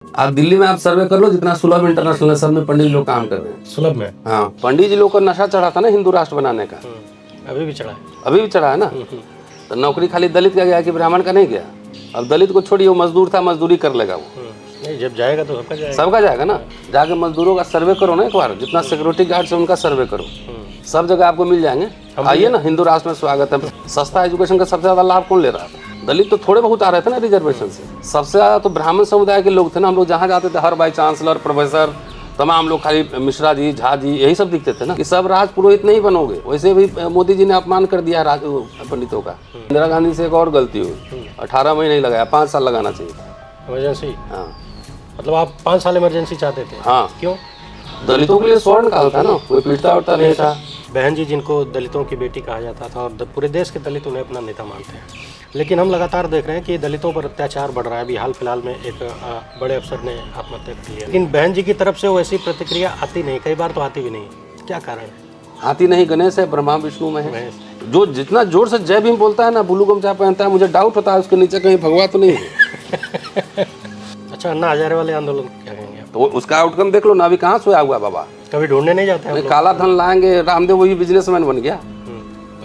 आप दिल्ली में आप सर्वे कर लो, जितना सुलभ इंटरनेशनल सब में पंडित लोग काम कर रहे हैं। सुलभ में हाँ, पंडित जी लोग का नशा चढ़ा था ना हिंदू राष्ट्र बनाने का, अभी भी चढ़ा है। अभी भी चढ़ा है ना। तो नौकरी खाली दलित का गया कि ब्राह्मण का नहीं गया। अब दलित को छोड़िए, वो मजदूर था, मजदूरी कर लेगा वो। नहीं, जब जाएगा तो सबका जाएगा। सबका जाएगा ना। जाके मजदूरों का सर्वे करो ना एक बार, जितना सिक्योरिटी गार्ड से उनका सर्वे करो, सब जगह आपको मिल जाएंगे। आइए ना, हिंदू राष्ट्र में स्वागत है। सस्ता एजुकेशन का सबसे ज्यादा लाभ कौन ले रहा था? दलित तो थोड़े बहुत आ रहे थे ना रिजर्वेशन से। सबसे ज्यादा तो ब्राह्मण समुदाय के लोग थे ना। हम लोग जहाँ जाते थे, हर भाई चांसलर, प्रोफेसर, तमाम लोग खाली मिश्रा जी, झा जी, यही सब दिखते थे ना। कि सब राज पुरोहित नहीं बनोगे। वैसे भी मोदी जी ने अपमान कर दिया राज पंडितों का। इंदिरा गांधी से एक और गलती हुई, 18 महीने नहीं लगाया, 5 साल लगाना चाहिए था। इमरजेंसी। हाँ, मतलब आप 5 साल इमरजेंसी चाहते थे? हाँ, क्यों? दलितों के लिए स्वर्ण काल था ना, कोई पीटता उठता नहीं था। बहन जी, जिनको दलितों की बेटी कहा जाता था और पूरे देश के दलित उन्हें अपना नेता मानते हैं, लेकिन हम लगातार देख रहे हैं कि दलितों पर अत्याचार बढ़ रहा है। अभी हाल फिलहाल में एक बड़े अफसर ने आत्महत्या कर लिया, लेकिन बहन जी की तरफ से वैसी प्रतिक्रिया आती नहीं, कई बार तो आती भी नहीं। क्या कारण है? हाथी नहीं गणेश है, ब्रह्मा विष्णु में है। महेश। जो जितना जोर से जय भीम बोलता है ना, ब्लू गमछा पहनता है, मुझे डाउट होता है उसके नीचे कहीं भगवा तो नहीं है। अच्छा, अन्ना हजारे वाले आंदोलन क्या कहेंगे आप? तो उसका आउटकम देख लो ना, अभी कहाँ सोया हुआ बाबा। कभी ढूंढने नहीं जाते हैं? काला धन लाएंगे, रामदेव वही बिजनेसमैन बन गया।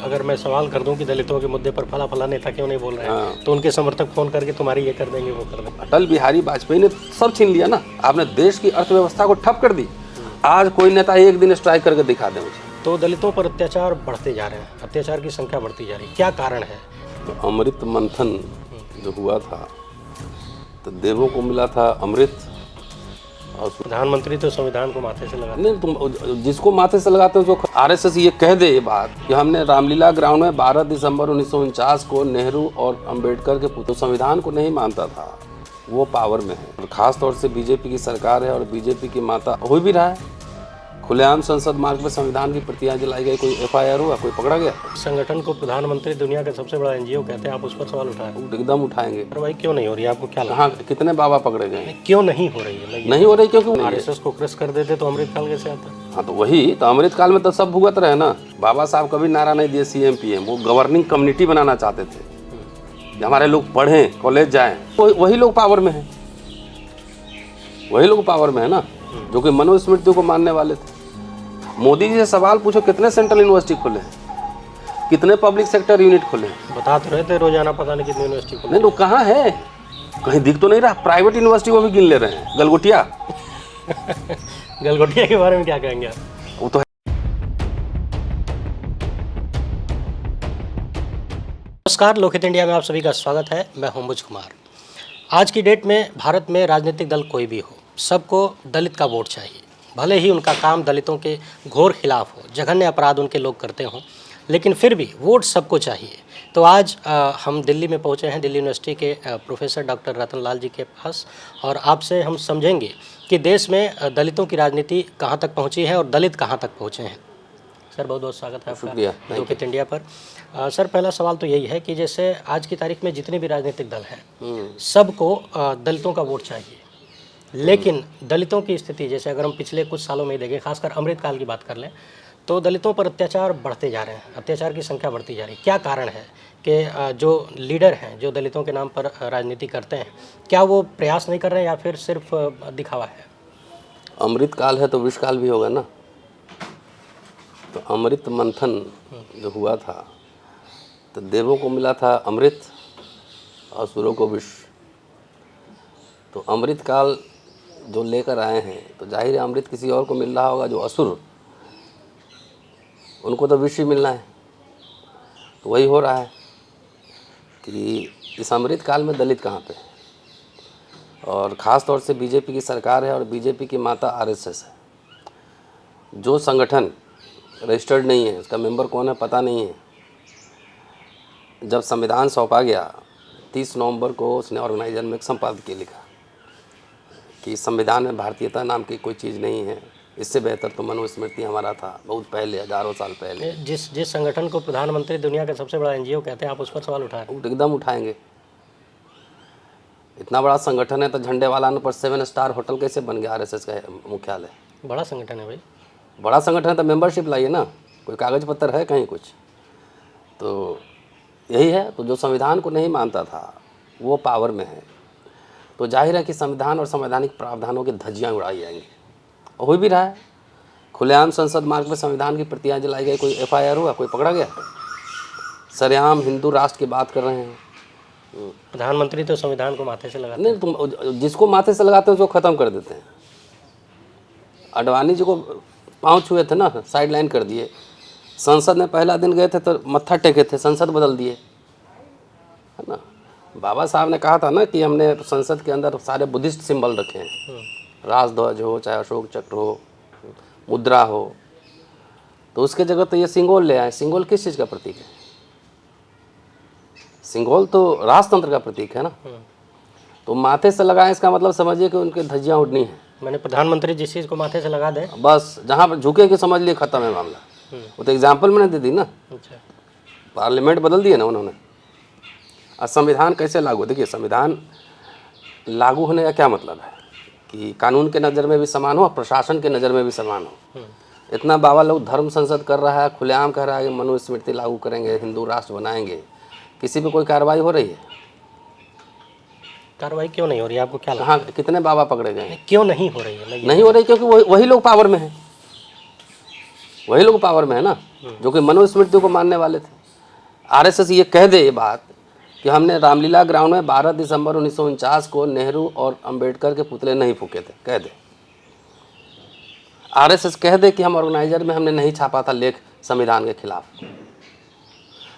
अगर मैं सवाल कर दूं कि दलितों के मुद्दे पर फला फला नेता क्यों नहीं बोल रहे हैं, तो उनके समर्थक फोन करके तुम्हारी ये कर देंगे, वो कर देंगे। अटल बिहारी वाजपेयी ने सब छीन लिया ना। आपने देश की अर्थव्यवस्था को ठप कर दी। आज कोई नेता एक दिन स्ट्राइक करके दिखा दे मुझे। तो दलितों पर अत्याचार बढ़ते जा रहे हैं, अत्याचार की संख्या बढ़ती जा रही है, क्या कारण है? तो अमृत मंथन जो हुआ था, तो देवों को मिला था अमृत। और प्रधानमंत्री तो संविधान को माथे से लगा। नहीं, तुम जिसको माथे से लगाते हो, जो आरएसएस ये कह दे ये बात कि हमने रामलीला ग्राउंड में 12 दिसंबर 1949 को नेहरू और अंबेडकर के पुत्र संविधान को नहीं मानता था, वो पावर में है। और खास तौर से बीजेपी की सरकार है और बीजेपी की माता हो भी रहा है। खुलेआम संसद मार्ग में संविधान की प्रतियां जलाई गई, कोई एफआईआर हुआ, कोई पकड़ा गया? संगठन को प्रधानमंत्री दुनिया का सबसे बड़ा एनजीओ कहते हैं, आप उस पर सवाल उठाएं? एकदम उठाएंगे। कार्रवाई क्यों नहीं हो रही है, आपको क्या लगता हाँ, कितने बाबा पकड़े गए? क्यों नहीं हो रही है? नहीं हो रही क्योंकि आरएसएस को क्रश कर देते तो अमृतकाल कैसे आता? हाँ, तो वही तो अमृत काल में तो सब भुगत रहे ना। बाबा साहब कभी नारा नहीं दिए सीएम पीएम, वो गवर्निंग कम्युनिटी बनाना चाहते थे कि हमारे लोग पढ़ें, कॉलेज जाएं। वही लोग पावर में हैं, वही लोग पावर में है ना, जो कि मनुस्मृति को मानने वाले थे। मोदी जी से सवाल पूछो, कितने सेंट्रल यूनिवर्सिटी खुले हैं, कितने पब्लिक सेक्टर यूनिट खुले हैं? बता तो रहे थे रोजाना पता नहीं कितनी यूनिवर्सिटी खुली। नहीं तो कहाँ है, कहीं दिख तो नहीं रहा। प्राइवेट यूनिवर्सिटी को भी गिन ले रहे हैं, गलगोटिया। गलगोटिया के बारे में क्या कहेंगे आप? वो तो नमस्कार, लोकहित इंडिया में आप सभी का स्वागत है। मैं हूं मुझ कुमार। आज की डेट में भारत में राजनीतिक दल कोई भी हो, सबको दलित का वोट चाहिए। भले ही उनका काम दलितों के घोर खिलाफ हो, जघन्य अपराध उनके लोग करते हों, लेकिन फिर भी वोट सबको चाहिए। तो आज हम दिल्ली में पहुंचे हैं, दिल्ली यूनिवर्सिटी के प्रोफेसर डॉक्टर रतन लाल जी के पास, और आपसे हम समझेंगे कि देश में दलितों की राजनीति कहाँ तक पहुँची है और दलित कहाँ तक पहुँचे हैं। सर, बहुत बहुत स्वागत है आपका लोकहित इंडिया पर। सर, पहला सवाल तो यही है कि जैसे आज की तारीख में जितने भी राजनीतिक दल हैं, सबको दलितों का वोट चाहिए, लेकिन दलितों की स्थिति, जैसे अगर हम पिछले कुछ सालों में ही देखें, खासकर अमृतकाल की बात कर लें, तो दलितों पर अत्याचार बढ़ते जा रहे हैं, अत्याचार की संख्या बढ़ती जा रही है। क्या कारण है कि जो लीडर हैं, जो दलितों के नाम पर राजनीति करते हैं, क्या वो प्रयास नहीं कर रहे हैं या फिर सिर्फ दिखावा है? अमृतकाल है तो विषकाल भी होगा ना। तो अमृत मंथन जो हुआ था, तो देवों को मिला था अमृत और असुरों को विष। तो अमृत काल जो लेकर आए हैं, तो जाहिर है अमृत किसी और को मिल रहा होगा, जो असुर, उनको तो विष ही मिलना है। तो वही हो रहा है कि इस अमृत काल में दलित कहाँ पे है। और ख़ास तौर से बीजेपी की सरकार है और बीजेपी की माता आरएसएस है। जो संगठन रजिस्टर्ड नहीं है, उसका मेंबर कौन है पता नहीं है। जब संविधान सौंपा गया 30 नवंबर को, उसने ऑर्गेनाइजर में एक संपादकीय लिखा कि संविधान में भारतीयता नाम की कोई चीज़ नहीं है, इससे बेहतर तो मनुस्मृति हमारा था, बहुत पहले, हजारों साल पहले। जिस संगठन को प्रधानमंत्री दुनिया का सबसे बड़ा एनजीओ कहते हैं, आप उस पर सवाल उठाएं? एकदम उठाएंगे। इतना बड़ा संगठन है तो झंडे वाला पर 7 स्टार होटल कैसे बन गया आरएसएस का मुख्यालय? बड़ा संगठन है भाई। बड़ा संगठन है तो मेंबरशिप लाइए ना, कोई कागज पत्र है कहीं कुछ? तो यही है। तो जो संविधान को नहीं मानता था वो पावर में है। तो जाहिर है कि संविधान और संवैधानिक प्रावधानों की धज्जियाँ उड़ाई जाएंगी, और हो भी रहा है। खुलेआम संसद मार्ग पर संविधान की प्रतियाँ जलाई गई, कोई FIR हुआ, कोई पकड़ा गया? सरेआम हिंदू राष्ट्र की बात कर रहे हैं। प्रधानमंत्री तो संविधान को माथे से लगाते नहीं, तुम जिसको माथे से लगाते हो उसको ख़त्म कर देते हैं। अडवाणी जी को पाँव छुए थे ना, साइड लाइन कर दिए। संसद में पहला दिन गए थे तो मत्था टेके थे, संसद बदल दिए, है ना। बाबा साहब ने कहा था ना कि हमने संसद के अंदर सारे बुद्धिस्ट सिंबल रखे हैं, राजध्वज हो, चाहे अशोक चक्र हो, मुद्रा हो, तो उसके जगह तो ये सिंगोल ले आए। सिंगोल किस चीज़ का प्रतीक है? सिंगोल तो राजतंत्र का प्रतीक है ना। तो माथे से लगाएं, इसका मतलब समझिए कि उनके धज्जियाँ उड़नी है। मैंने प्रधानमंत्री जिस चीज़ को माथे से लगा दे, बस जहाँ पर झुके कि समझ लिए खत्म है मामला। वो तो एग्जाम्पल मैंने दे दी ना, अच्छा, पार्लियामेंट बदल दिए ना उन्होंने। और संविधान कैसे लागू? देखिए, संविधान लागू होने का क्या मतलब है कि कानून के नज़र में भी समान हो, प्रशासन के नज़र में भी समान हो। इतना बाबा लोग धर्म संसद कर रहा है, खुलेआम कह रहा है कि मनुस्मृति लागू करेंगे, हिंदू राष्ट्र बनाएंगे, किसी पे कोई कार्रवाई हो रही है? कार्रवाई क्यों नहीं हो रही है? आपको क्या लगता कहाँ कितने बाबा पकड़े गए? है क्यों नहीं हो रही है? मैं ये नहीं हो रही क्योंकि वही लोग पावर में हैं। वही लोग पावर में है ना जो कि मनुस्मृति को मानने वाले थे। RSS ये कह दे ये बात कि हमने रामलीला ग्राउंड में 12 दिसंबर 1949 को नेहरू और अंबेडकर के पुतले नहीं फूके थे, कह दे। RSS कह दे कि हम ऑर्गेनाइजर में हमने नहीं छापा था लेख संविधान के खिलाफ।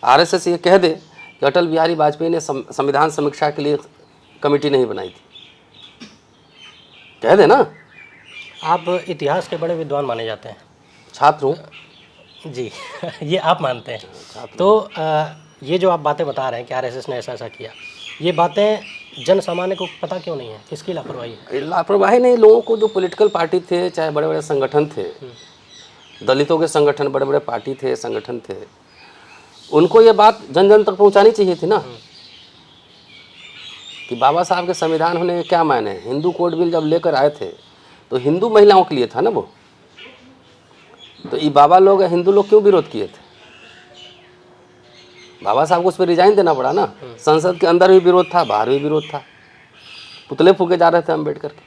RSS ये कह दे कि अटल बिहारी वाजपेयी ने संविधान समीक्षा के लिए कमेटी नहीं बनाई थी, कह दे ना। आप इतिहास के बड़े विद्वान माने जाते हैं। छात्र हूँ जी ये आप मानते हैं। तो ये जो आप बातें बता रहे हैं कि RSS ने ऐसा ऐसा किया, ये बातें जन सामान्य को पता क्यों नहीं है? किसकी लापरवाही है? लापरवाही नहीं, लोगों को जो पॉलिटिकल पार्टी थे, चाहे बड़े बड़े संगठन थे, दलितों के संगठन, बड़े बड़े पार्टी थे, संगठन थे, उनको ये बात जन जन तक पहुंचानी चाहिए थी ना कि बाबा साहब के संविधान होने के क्या मायने हैं। हिंदू कोड बिल जब लेकर आए थे तो हिंदू महिलाओं के लिए था ना वो, तो ये बाबा लोग, हिंदू लोग क्यों विरोध किए थे? बाबा साहब को उस पर रिजाइन देना पड़ा ना। संसद के अंदर भी विरोध था, बाहर भी विरोध था, पुतले फूके जा रहे थे अम्बेडकर के।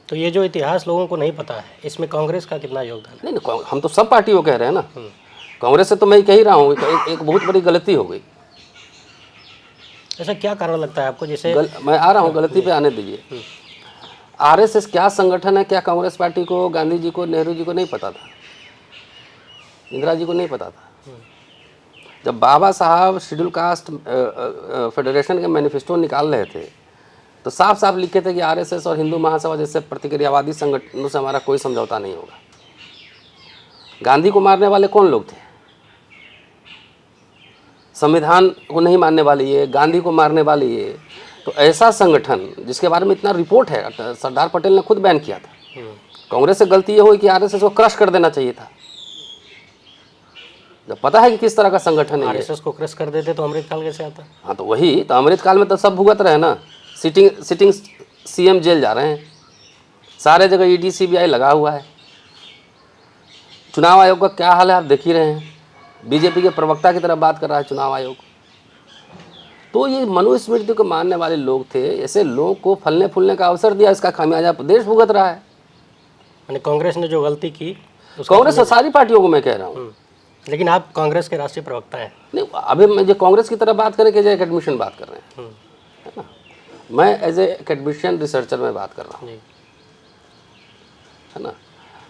तो ये जो इतिहास लोगों को नहीं पता है, इसमें कांग्रेस का कितना योगदान है? नहीं, हम तो सब पार्टियों कह रहे हैं ना। कांग्रेस से तो मैं कह ही रहा हूँ, एक बहुत बड़ी गलती हो गई। ऐसा क्या कारण लगता है आपको? जैसे मैं आ रहा हूँ, गलती पे आने दीजिए। RSS क्या संगठन है? क्या कांग्रेस पार्टी को, गांधी जी को, नेहरू जी को नहीं पता था? इंदिरा जी को नहीं पता था? जब बाबा साहब शेड्यूल कास्ट फेडरेशन के मैनिफेस्टो निकाल रहे थे तो साफ साफ लिखे थे कि RSS और हिंदू महासभा जैसे प्रतिक्रियावादी संगठनों से हमारा कोई समझौता नहीं होगा। गांधी को मारने वाले कौन लोग थे? संविधान को नहीं मानने वाले ये, गांधी को मारने वाले ये। तो ऐसा संगठन जिसके बारे में इतना रिपोर्ट है, सरदार पटेल ने खुद बयान किया था। कांग्रेस से गलती ये हुई कि RSS को क्रश कर देना चाहिए था, जब पता है कि किस तरह का संगठन है। RSS को क्रश कर देते तो अमृतकाल कैसे आता? हाँ, तो वही तो अमृतकाल में तो सब भुगत रहे ना। सिटिंग CM जेल जा रहे हैं, सारे जगह ED CBI लगा हुआ है। चुनाव आयोग का क्या हाल है आप देख ही रहे हैं। बीजेपी के प्रवक्ता की तरह बात कर रहा है चुनाव आयोग। तो ये मनुस्मृति को मानने वाले लोग थे, ऐसे लोगों को फलने फूलने का अवसर दिया, इसका खामियाजा प्रदेश भुगत रहा है। यानी कांग्रेस ने जो गलती की, कांग्रेस और सारी पार्टियों को मैं कह रहा हूँ। लेकिन आप कांग्रेस के राष्ट्रीय प्रवक्ता हैं। नहीं, अभी मैं जो कांग्रेस की तरह बात करें कि जो एकेडमिशियन बात कर रहे हैं, है ना। मैं एज ए एकेडमिशियन रिसर्चर में बात कर रहा हूँ, है ना।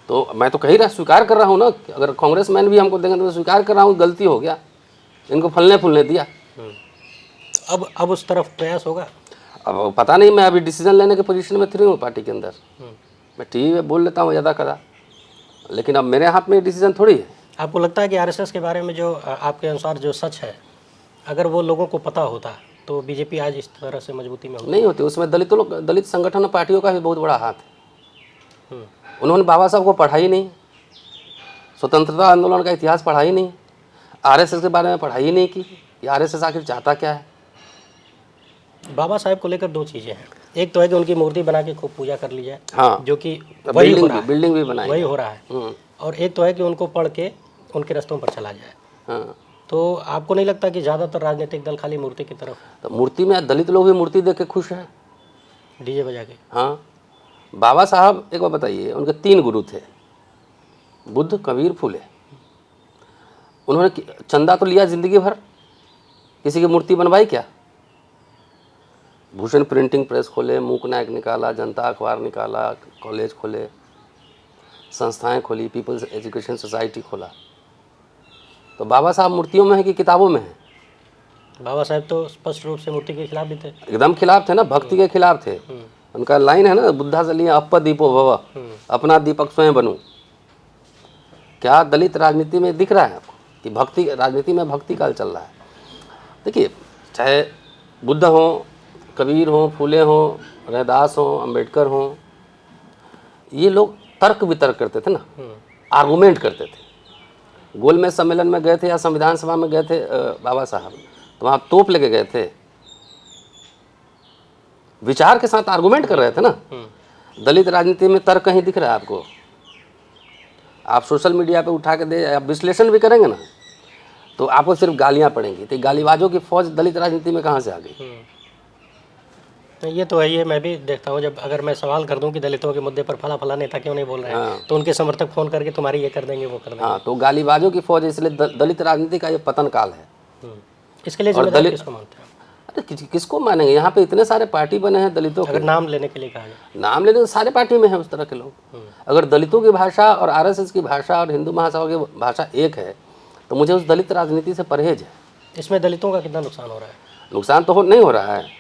तो मैं तो कह ही रहा, स्वीकार कर रहा हूँ ना कि अगर कांग्रेस मैन भी हमको देंगे तो मैं स्वीकार कर रहा हूँ गलती हो गया, इनको फलने फूलने दिया। अब उस तरफ प्रयास होगा? अब पता नहीं, मैं अभी डिसीजन लेने के पोजीशन में थी हूँ पार्टी के अंदर। मैं टीवी में बोल लेता हूँ ज़्यादा कदा, लेकिन अब मेरे हाथ में डिसीजन थोड़ी है। आपको लगता है कि RSS के बारे में जो आपके अनुसार जो सच है, अगर वो लोगों को पता होता तो बीजेपी आज इस तरह से मजबूती में होती? नहीं होती। उसमें दलित संगठन और पार्टियों का भी बहुत बड़ा हाथ है। उन्होंने बाबा साहब को पढ़ा ही नहीं, स्वतंत्रता आंदोलन का इतिहास पढ़ा ही नहीं, RSS के बारे में पढ़ाई ही नहीं की, ये RSS आखिर चाहता क्या है। बाबा साहब को लेकर दो चीज़ें हैं। एक तो है कि उनकी मूर्ति बना के खूब पूजा कर ली जाए, हाँ, जो कि वही हो रहा है, बिल्डिंग भी बनाई, वही हो रहा है। और एक तो है कि उनको पढ़ के उनके रास्तों पर चला जाए। हाँ। तो आपको नहीं लगता कि ज़्यादातर राजनीतिक दल खाली मूर्ति की तरफ? तो मूर्ति में दलित लोग भी मूर्ति देख के खुश हैं। डीजे बजा के। हाँ, बाबा साहब एक बार बताइए, उनके 3 गुरु थे, बुद्ध, कबीर, फूले। उन्होंने चंदा तो लिया ज़िंदगी भर, किसी की मूर्ति बनवाई क्या? भूषण प्रिंटिंग प्रेस खोले, मूक नायक निकाला, जनता अखबार निकाला, कॉलेज खोले, संस्थाएं खोली, पीपल्स एजुकेशन सोसाइटी खोला। तो बाबा साहब मूर्तियों में है कि किताबों में है? बाबा साहब तो स्पष्ट रूप से मूर्ति के खिलाफ भी थे। एकदम खिलाफ थे ना, भक्ति के खिलाफ थे। उनका लाइन है ना, बुद्धा से लिया, अप्प दीपो भव, अपना दीपक स्वयं बनूं। क्या दलित राजनीति में दिख रहा है आपको कि भक्ति राजनीति में भक्ति काल चल रहा है? देखिए, चाहे बुद्ध हो, कबीर हो, फूले हो, रैदास हो, अंबेडकर हो, ये लोग तर्क वितर्क करते थे ना, आर्गूमेंट करते थे। गोलमेज सम्मेलन में गए थे या संविधान सभा में गए थे बाबा साहब, तो वहाँ तोप लेके गए थे, विचार के साथ आर्गूमेंट कर रहे थे ना। दलित राजनीति में तर्क कहीं दिख रहा है आपको? आप सोशल मीडिया पे उठा के दे, आप विश्लेषण भी करेंगे ना, तो आपको सिर्फ गालियाँ पड़ेंगी। तो गालीबाजों की फौज दलित राजनीति में कहाँ से आ गई? ये तो है, ये मैं भी देखता हूँ। जब अगर मैं सवाल कर दूं कि दलितों के मुद्दे पर फला फला नेता क्यों नहीं बोल रहे हैं, तो उनके समर्थक फ़ोन करके तुम्हारी ये कर देंगे, वो कर देंगे। हाँ, तो गालीबाजों की फौज, इसलिए दलित राजनीति का ये पतन काल है। इसके लिए जिम्मेदार किसको मानते हैं? अरे किसको मानेंगे? यहाँ पे इतने सारे पार्टी बने हैं दलितों के। अगर नाम लेने के लिए कहा जाए, नाम लेने तो सारे पार्टी में है उस तरह के लोग। अगर दलितों की भाषा और आरएसएस की भाषा और हिंदू महासभा की भाषा एक है, तो मुझे उस दलित राजनीति से परहेज है। इसमें दलितों का कितना नुकसान हो रहा है? नुकसान तो नहीं हो रहा है।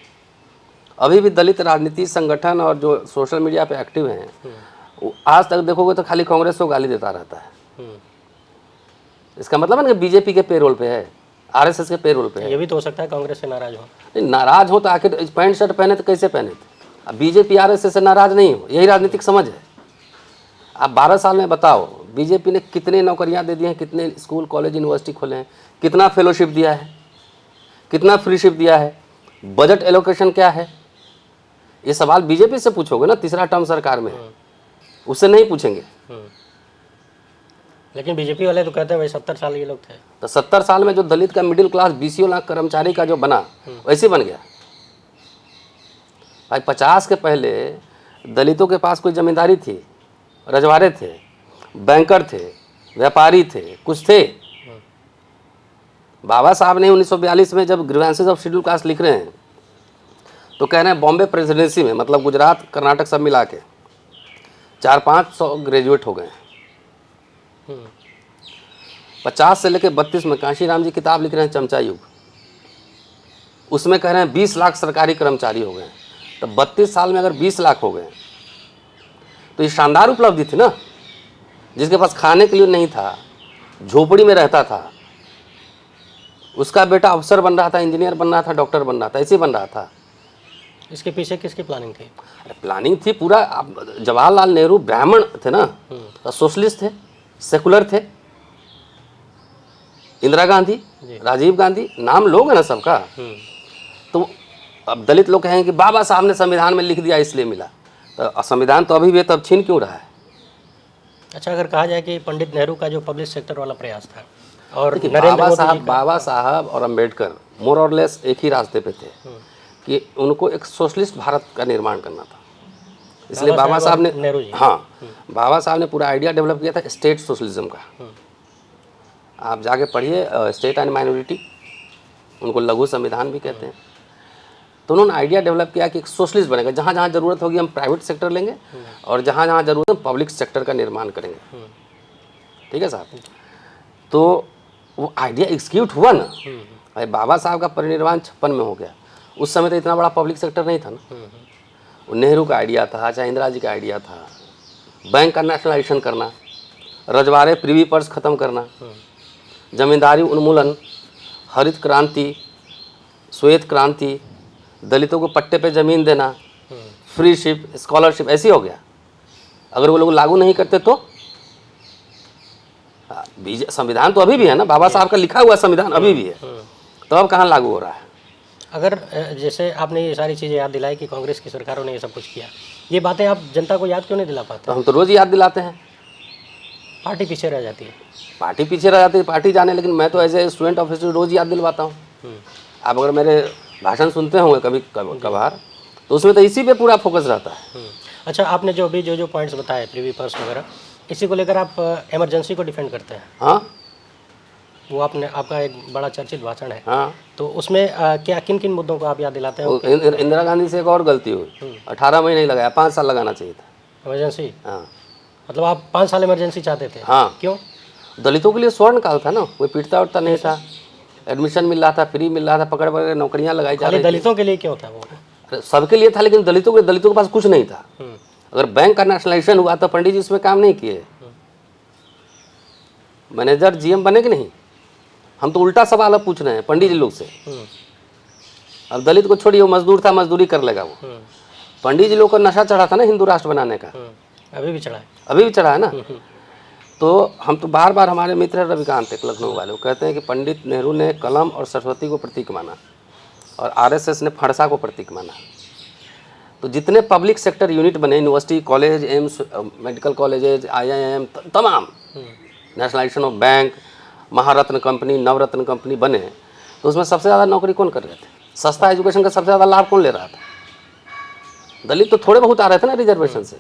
अभी भी दलित राजनीति संगठन और जो सोशल मीडिया पे एक्टिव हैं, वो आज तक देखोगे तो खाली कांग्रेस को गाली देता रहता है। इसका मतलब है ना कि बीजेपी के पेरोल पे है, आरएसएस के पेरोल पे है। ये भी तो हो सकता है कांग्रेस से नाराज हो। नहीं, नाराज हो तो आखिर पैंट शर्ट पहने तो कैसे पहने थे? अब बीजेपी आरएसएस से नाराज नहीं हो, यही राजनीतिक समझ है। आप 12 साल में बताओ, बीजेपी ने कितने नौकरियां दे दी हैं, कितने स्कूल कॉलेज यूनिवर्सिटी खोले हैं, कितना फेलोशिप दिया है, कितना फ्रीशिप दिया है, बजट एलोकेशन क्या है? ये सवाल बीजेपी से पूछोगे ना, तीसरा टर्म सरकार में है, उससे नहीं पूछेंगे। लेकिन बीजेपी वाले तो कहते हैं भाई 70 साल ये लोग थे। तो 70 साल में जो दलित का मिडिल क्लास 20 लाख कर्मचारी का जो बना, वैसे बन गया भाई। 50 के पहले दलितों के पास कोई जमींदारी थी, रजवाड़े थे, बैंकर थे, व्यापारी थे, कुछ थे? बाबा साहब ने 1942 में जब ग्रीवेंसेस ऑफ शेड्यूल कास्ट लिख रहे हैं, तो कह रहे हैं बॉम्बे प्रेसिडेंसी में, मतलब गुजरात कर्नाटक सब मिला के 400-500 ग्रेजुएट हो गए। 50 से लेकर 32 में कांशीराम जी किताब लिख रहे हैं चमचा युग, उसमें कह रहे हैं 20 लाख सरकारी कर्मचारी हो गए। तो 32 साल में अगर 20 लाख हो गए तो ये शानदार उपलब्धि थी ना। जिसके पास खाने के लिए नहीं था, झोपड़ी में रहता था, उसका बेटा अफसर बन रहा था, इंजीनियर बन रहा था, डॉक्टर बन रहा था, ऐसे बन रहा था। इसके पीछे किसकी प्लानिंग थी? प्लानिंग थी पूरा, जवाहरलाल नेहरू ब्राह्मण थे ना, तो सोशलिस्ट थे, सेकुलर थे। इंदिरा गांधी, राजीव गांधी, नाम लोग है ना सबका। तो अब दलित लोग कहेंगे कि बाबा साहब ने संविधान में लिख दिया इसलिए मिला, तो संविधान तो अभी भी तब छीन क्यों रहा है? अच्छा, अगर कहा जाए कि पंडित नेहरू का जो पब्लिक सेक्टर वाला प्रयास था और बाबा साहब और अम्बेडकर मोर और लेस एक ही रास्ते पे थे कि उनको एक सोशलिस्ट भारत का निर्माण करना था। इसलिए बाबा साहब ने, हाँ, बाबा साहब ने पूरा आइडिया डेवलप किया था स्टेट सोशलिज्म का। आप जाके पढ़िए, स्टेट एंड माइनॉरिटी, उनको लघु संविधान भी कहते हैं। तो उन्होंने आइडिया डेवलप किया कि एक सोशलिस्ट बनेगा, जहाँ जहाँ ज़रूरत होगी हम प्राइवेट सेक्टर लेंगे और जहाँ जहाँ ज़रूरत है पब्लिक सेक्टर का निर्माण करेंगे। ठीक है साहब? तो वो आइडिया एग्जीक्यूट हुआ ना भाई। बाबा साहब का परिनिर्वाण 56 में हो गया। उस समय तो इतना बड़ा पब्लिक सेक्टर नहीं था ना। वो नेहरू का आइडिया था, चाहे इंदिरा जी का आइडिया था, बैंक का नेशनलाइजेशन करना, रजवाड़े प्रीवी पर्स ख़त्म करना, जमींदारी उन्मूलन, हरित क्रांति, श्वेत क्रांति, दलितों को पट्टे पे ज़मीन देना, फ्रीशिप, स्कॉलरशिप, ऐसे हो गया। अगर वो लोग लागू नहीं करते तो संविधान तो अभी भी है ना, बाबा साहब का लिखा हुआ संविधान अभी भी है, तो अब कहाँ लागू हो रहा है? अगर जैसे आपने ये सारी चीज़ें याद दिलाई कि कांग्रेस की सरकारों ने ये सब कुछ किया, ये बातें आप जनता को याद क्यों नहीं दिला पाते? तो हम तो रोज़ याद दिलाते हैं। पार्टी पीछे रह जाती है। पार्टी पीछे रह जाती है, पार्टी जाने, लेकिन मैं तो as a student of history रोज़ याद दिलवाता हूँ। आप अगर मेरे भाषण सुनते होंगे कभी कभार, तो उसमें तो इसी पे पूरा फोकस रहता है। अच्छा, आपने जो अभी जो पॉइंट्स बताए प्रीवी पर्स वगैरह, इसी को लेकर आप इमरजेंसी को डिफेंड करते हैं। हाँ वो आपका एक बड़ा चर्चित भाषण है, हाँ। तो उसमें क्या किन किन मुद्दों को आप याद दिलाते हैं? इंदिरा गांधी से एक और गलती हुई, 18 महीने ही लगाया, 5 साल लगाना चाहिए था। इमरजेंसी, हाँ मतलब आप 5 साल इमरजेंसी चाहते थे? हाँ। क्यों? दलितों के लिए स्वर्ण काल था ना, कोई पीटता उठता नहीं था, एडमिशन मिल रहा था, फ्री मिल रहा था, पकड़ पकड़ के नौकरियां लगाई जा खाली रही थी। दलितों के लिए क्यों था वो? अरे सबके लिए था, लेकिन दलितों के पास कुछ नहीं था। अगर बैंक का नेशनलाइजेशन हुआ तो पंडित जी उसमें काम नहीं किए, मैनेजर जीएम बने कि नहीं? हम तो उल्टा सवाल अब पूछ रहे हैं पंडित जी लोग से। अब दलित को छोड़िए, वो मजदूर था, मजदूरी कर लेगा वो। पंडित जी लोग को नशा चढ़ा था ना हिंदू राष्ट्र बनाने का, अभी भी चढ़ा है। अभी भी चढ़ा है ना। तो हम तो बार बार, हमारे मित्र रविकांत एक लखनऊ वाले, वो कहते हैं कि पंडित नेहरू ने कलम और सरस्वती को प्रतीक माना और आरएसएस ने फरसा को प्रतीक माना। तो जितने पब्लिक सेक्टर यूनिट बने, university, college, AIIMS, medical colleges, IIM, तमाम nationalisation of bank, Maharatna company, Navratna company बने, तो उसमें सबसे ज़्यादा नौकरी कौन कर रहे थे? सस्ता एजुकेशन का सबसे ज़्यादा लाभ कौन ले रहा था? दलित तो थोड़े बहुत आ रहे थे ना रिजर्वेशन से,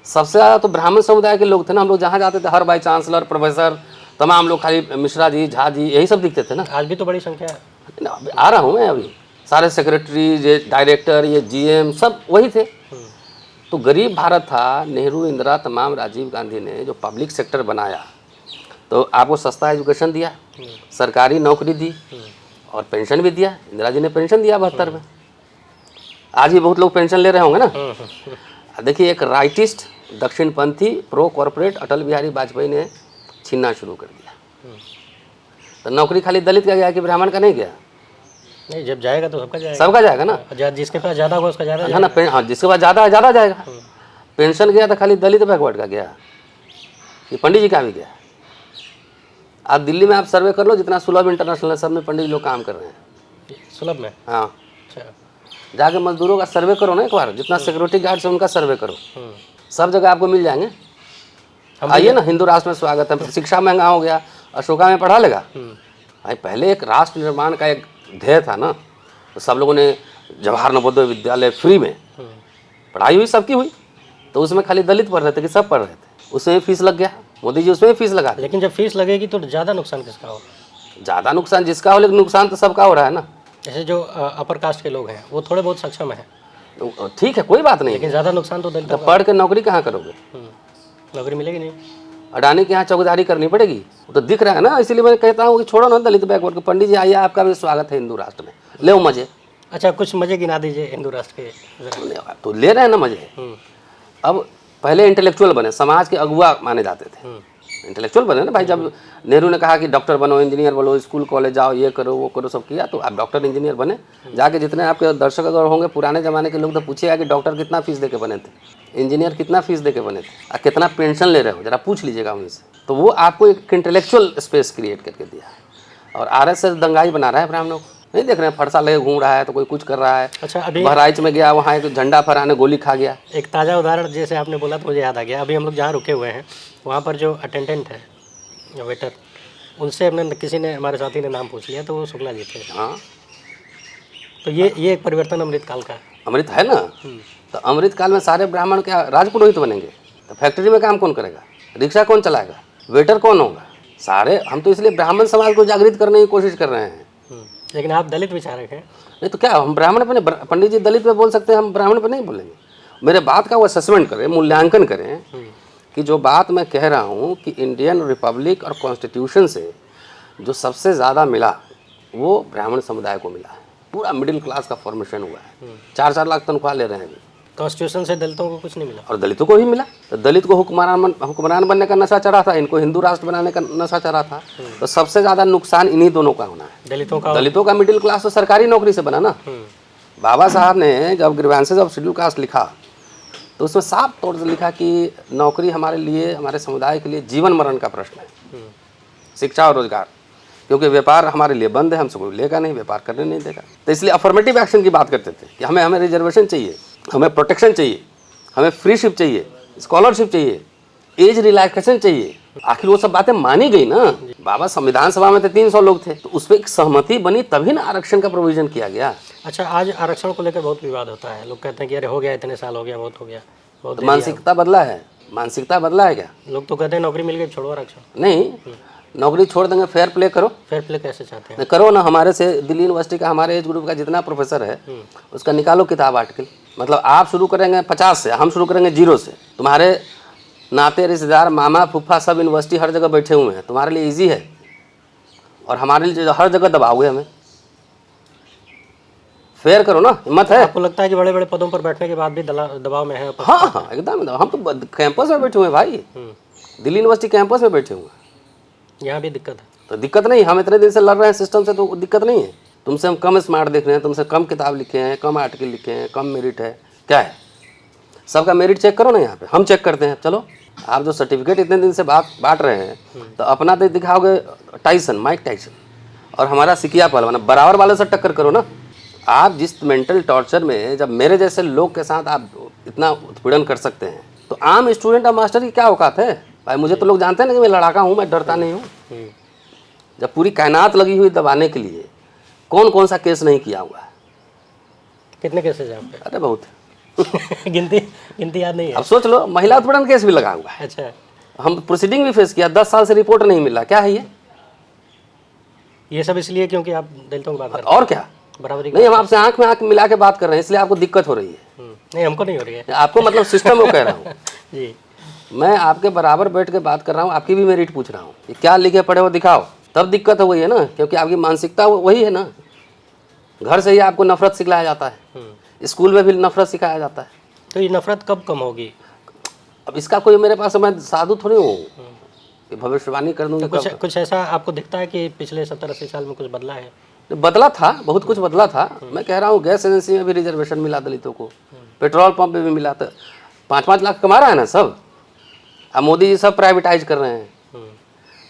सबसे ज़्यादा तो ब्राह्मण समुदाय के लोग थे ना। हम लोग जहाँ जाते थे, हर वाइस चांसलर, प्रोफेसर, तमाम लोग खाली मिश्रा जी, झा जी, यही सब दिखते थे ना। आज भी तो बड़ी संख्या है। आ रहा हूँ मैं अभी, सारे सेक्रेटरी, ये डायरेक्टर, ये जीएम, सब वही थे। तो गरीब भारत था, नेहरू, इंदिरा, तमाम राजीव गांधी ने जो पब्लिक सेक्टर बनाया, तो आपको सस्ता एजुकेशन दिया, सरकारी नौकरी दी और पेंशन भी दिया। इंदिरा जी ने पेंशन दिया 72 में। आज भी बहुत लोग पेंशन ले रहे होंगे ना। देखिए, एक rightist, दक्षिणपंथी, pro corporate Atal Bihari Vajpayee ने छीनना शुरू कर दिया। तो नौकरी खाली दलित का गया कि ब्राह्मण का नहीं गया? नहीं, जब जाएगा तो सबका जाएगा। सबका जाएगा ना। जिसके पास ज़्यादा होगा उसका ज़्यादा है ना। हाँ, जिसके पास ज़्यादा है ज़्यादा जाएगा। पेंशन गया तो खाली दलित बैकवर्ड का गया, ये पंडित जी का भी गया। आज दिल्ली में आप सर्वे कर लो, जितना सुलभ इंटरनेशनल, सब में पंडित लोग काम कर रहे हैं। सुलभ में? हाँ, अच्छा। जाके मजदूरों का सर्वे करो ना एक बार, जितना सिक्योरिटी गार्ड से उनका सर्वे करो, सब जगह आपको मिल जाएंगे। आइए ना, हिंदू राष्ट्र में स्वागत है। शिक्षा महंगा हो गया, अशोका में पढ़ा लेगा भाई। पहले एक राष्ट्र निर्माण का एक ध्येय था ना, तो सब लोगों ने जवाहर नवोदय विद्यालय फ्री में पढ़ाई हुई, सबकी हुई। तो उसमें खाली दलित पढ़ रहे थे कि सब पढ़ रहे थे? उसमें फीस लग गया, मोदी जी उसमें फीस लगा दी। लेकिन जब फीस लगेगी तो ज़्यादा नुकसान किसका होगा? ज़्यादा नुकसान जिसका हो, लेकिन नुकसान तो सबका हो रहा है ना। जैसे जो अपर कास्ट के लोग हैं वो थोड़े बहुत सक्षम हैं, तो ठीक है, कोई बात नहीं, लेकिन ज़्यादा नुकसान तो तो दलितों का। पढ़ के नौकरी कहाँ करोगे? नौकरी मिलेगी नहीं। अडानी के यहाँ चौकीदारी करनी पड़ेगी, वो तो दिख रहा है ना। इसीलिए मैं कहता हूँ कि छोड़ो ना दलित बैकवर्ड को। पंडित जी आइए, आपका भी स्वागत है हिंदू राष्ट्र में, ले मजे। अच्छा, कुछ मजे गिना दीजिए हिंदू राष्ट्र के। तो ले रहे हैं ना मजे। अब पहले इंटेलेक्चुअल बने, समाज के अगुआ माने जाते थे, इंटेलेक्चुअल बने ना भाई। जब नेहरू ने कहा कि डॉक्टर बनो, इंजीनियर बनो, स्कूल कॉलेज जाओ, ये करो वो करो, सब किया, तो आप डॉक्टर इंजीनियर बने। जाके जितने आपके दर्शक अगर होंगे पुराने ज़माने के लोग, तो पूछिएगा कि डॉक्टर कितना फीस दे के बने थे, इंजीनियर कितना फीस दे के बने थे, और कितना पेंशन ले रहे हो, जरा पूछ लीजिएगा उनसे। तो वो आपको एक इंटेलेक्चुअल स्पेस क्रिएट करके दिया। और आरएसएस दंगाई बना रहा है ब्राह्मणों को, नहीं देख रहे हैं? फरसा लेके घूम रहा है, तो कोई कुछ कर रहा है। अच्छा, अभी बहराइच में गया, वहाँ एक झंडा फहराने गोली खा गया। एक ताज़ा उदाहरण जैसे आपने बोला तो मुझे याद आ गया। अभी हम लोग जहाँ रुके हुए हैं वहाँ पर जो अटेंडेंट है, वेटर, उनसे हमने, किसी ने, हमारे साथी ने नाम पूछ लिया, तो वो शुक्ला जी थे। हाँ, तो ये एक परिवर्तन अमृत काल का है। अमृत है ना। तो अमृत काल में सारे ब्राह्मण क्या राजपुरोहित बनेंगे? तो फैक्ट्री में काम कौन करेगा? रिक्शा कौन चलाएगा? वेटर कौन होगा? सारे हम तो इसलिए ब्राह्मण समाज को जागृत करने की कोशिश कर रहे हैं। लेकिन आप दलित विचारक हैं। नहीं तो क्या हम ब्राह्मण पे नहीं? पंडित जी दलित पे बोल सकते हैं, हम ब्राह्मण पे नहीं बोलेंगे? मेरे बात का वो असेसमेंट करें, मूल्यांकन करें कि जो बात मैं कह रहा हूँ कि इंडियन रिपब्लिक और कॉन्स्टिट्यूशन से जो सबसे ज़्यादा मिला वो ब्राह्मण समुदाय को मिला है। पूरा मिडिल क्लास का फॉर्मेशन हुआ है। 4-4 लाख तनख्वाह ले रहे हैं अभी। कॉन्स्टिट्यूशन से दलितों को कुछ नहीं मिला और दलितों को ही मिला। तो दलित को हुक्मरान बनने का नशा चढ़ा था, इनको हिंदू राष्ट्र बनाने का नशा चढ़ा था। तो सबसे ज़्यादा नुकसान इन्हीं दोनों का होना है। दलितों का मिडिल क्लास तो सरकारी नौकरी से बना ना। बाबा साहब ने जब ग्रीवेंसेस ऑफ शेड्यूल कास्ट लिखा तो उसमें साफ तौर से लिखा कि नौकरी हमारे लिए, हमारे समुदाय के लिए जीवन मरण का प्रश्न है। शिक्षा और रोजगार, क्योंकि व्यापार हमारे लिए बंद है, हमसे कोई लेगा नहीं, व्यापार करने नहीं देगा। तो इसलिए अफर्मेटिव एक्शन की बात करते थे कि हमें रिजर्वेशन चाहिए, हमें प्रोटेक्शन चाहिए, हमें फ्रीशिप चाहिए, स्कॉलरशिप चाहिए, एज रिलैक्सेशन चाहिए। आखिर वो सब बातें मानी गई ना। बाबा संविधान सभा में थे 300 लोग थे, तो उस पर एक सहमति बनी तभी ना आरक्षण का प्रोविजन किया गया। अच्छा, आज आरक्षण को लेकर बहुत विवाद होता है, लोग कहते हैं कि अरे हो गया, इतने साल हो गया, बहुत हो गया, बहुत तो दे दिया। मानसिकता बदला है, मानसिकता बदला है क्या? लोग तो कहते हैं नौकरी मिल गई, छोड़ो आरक्षण। नहीं, नौकरी छोड़ देंगे, फेयर प्ले करो। फेयर प्ले कैसे चाहते हैं? करो ना, हमारे से दिल्ली यूनिवर्सिटी का, हमारे एज ग्रुप का जितना प्रोफेसर है उसका निकालो किताब आर्टिकल। मतलब आप शुरू करेंगे 50 से, हम शुरू करेंगे 0 से। तुम्हारे नाते रिश्तेदार, मामा फूफा सब यूनिवर्सिटी हर जगह बैठे हुए हैं, तुम्हारे लिए ईजी है, और हमारे लिए हर जगह दबाओगे हमें। फेयर करो ना, हिम्मत है। आपको लगता है कि बड़े बड़े पदों पर बैठने के बाद भी दबाव में है? हाँ हाँ एकदम, हम तो कैंपस में बैठे हुए हैं भाई, दिल्ली यूनिवर्सिटी कैंपस में बैठे हुए हैं। यहाँ भी दिक्कत है? तो दिक्कत नहीं, हम इतने दिन से लड़ रहे हैं सिस्टम से, तो दिक्कत नहीं है। तुमसे हम कम स्मार्ट देख रहे हैं, तुमसे कम किताब लिखे हैं, कम आर्टिकल लिखे हैं, कम मेरिट है, क्या है? सबका मेरिट चेक करो ना, यहाँ पे हम चेक करते हैं। चलो, आप जो सर्टिफिकेट इतने दिन से बांट रहे हैं, तो अपना तो दिखाओगे टाइसन, माइक टाइसन, और हमारा सिकिया पहलवान, बराबर वाले से टक्कर करो ना। आप जिस मेंटल टॉर्चर में, जब मेरे जैसे लोग के साथ आप इतना उत्पीड़न कर सकते हैं, तो आम स्टूडेंट और मास्टर की क्या औकात है भाई? मुझे तो लोग जानते हैं ना कि मैं लड़ाका हूँ, मैं डरता नहीं हूँ। जब पूरी कायनात लगी हुई दबाने के लिए, कौन कौन सा केस नहीं किया हुआ है? कितने केसेज हैं आप पे? अरे बहुत। गिनती याद नहीं है? अब सोच लो, महिला उत्पीड़न केस भी लगा हुआ है। अच्छा, हम प्रोसीडिंग भी फेस किया, 10 साल से रिपोर्ट नहीं मिला। क्या है ये सब इसलिए क्योंकि आप दलितों की बात कर रहे और क्या? हैं, बराबरी की नहीं, हम आपसे आंख में आंख मिला के बात कर रहे हैं, इसलिए आपको दिक्कत हो रही है। नहीं, हमको नहीं हो रही है। आपको मतलब सिस्टम को कह रहा हूँ। जी, मैं आपके बराबर बैठ के बात कर रहा हूँ, आपकी भी मेरिट पूछ रहा हूँ कि क्या लिखे पढ़े हो दिखाओ, तब दिक्कत हो गई है ना, क्योंकि आपकी मानसिकता वही है ना। घर से ही आपको नफरत सिखलाया जाता है, स्कूल में भी नफरत सिखाया जाता है। तो ये नफरत कब कम होगी? अब इसका कोई मेरे पास, मैं साधु थोड़ी हूँ कि भविष्यवाणी कर दूँगी। तो कुछ ऐसा आपको दिखता है कि पिछले 70-80 साल में कुछ बदला है? बदला था, बहुत कुछ बदला था। मैं कह रहा हूँ, गैस एजेंसी में भी रिजर्वेशन मिला दलितों को, पेट्रोल पंप में भी मिला। तो 5-5 लाख कमा रहा है ना सब। अब मोदी जी सब प्राइवेटाइज कर रहे हैं।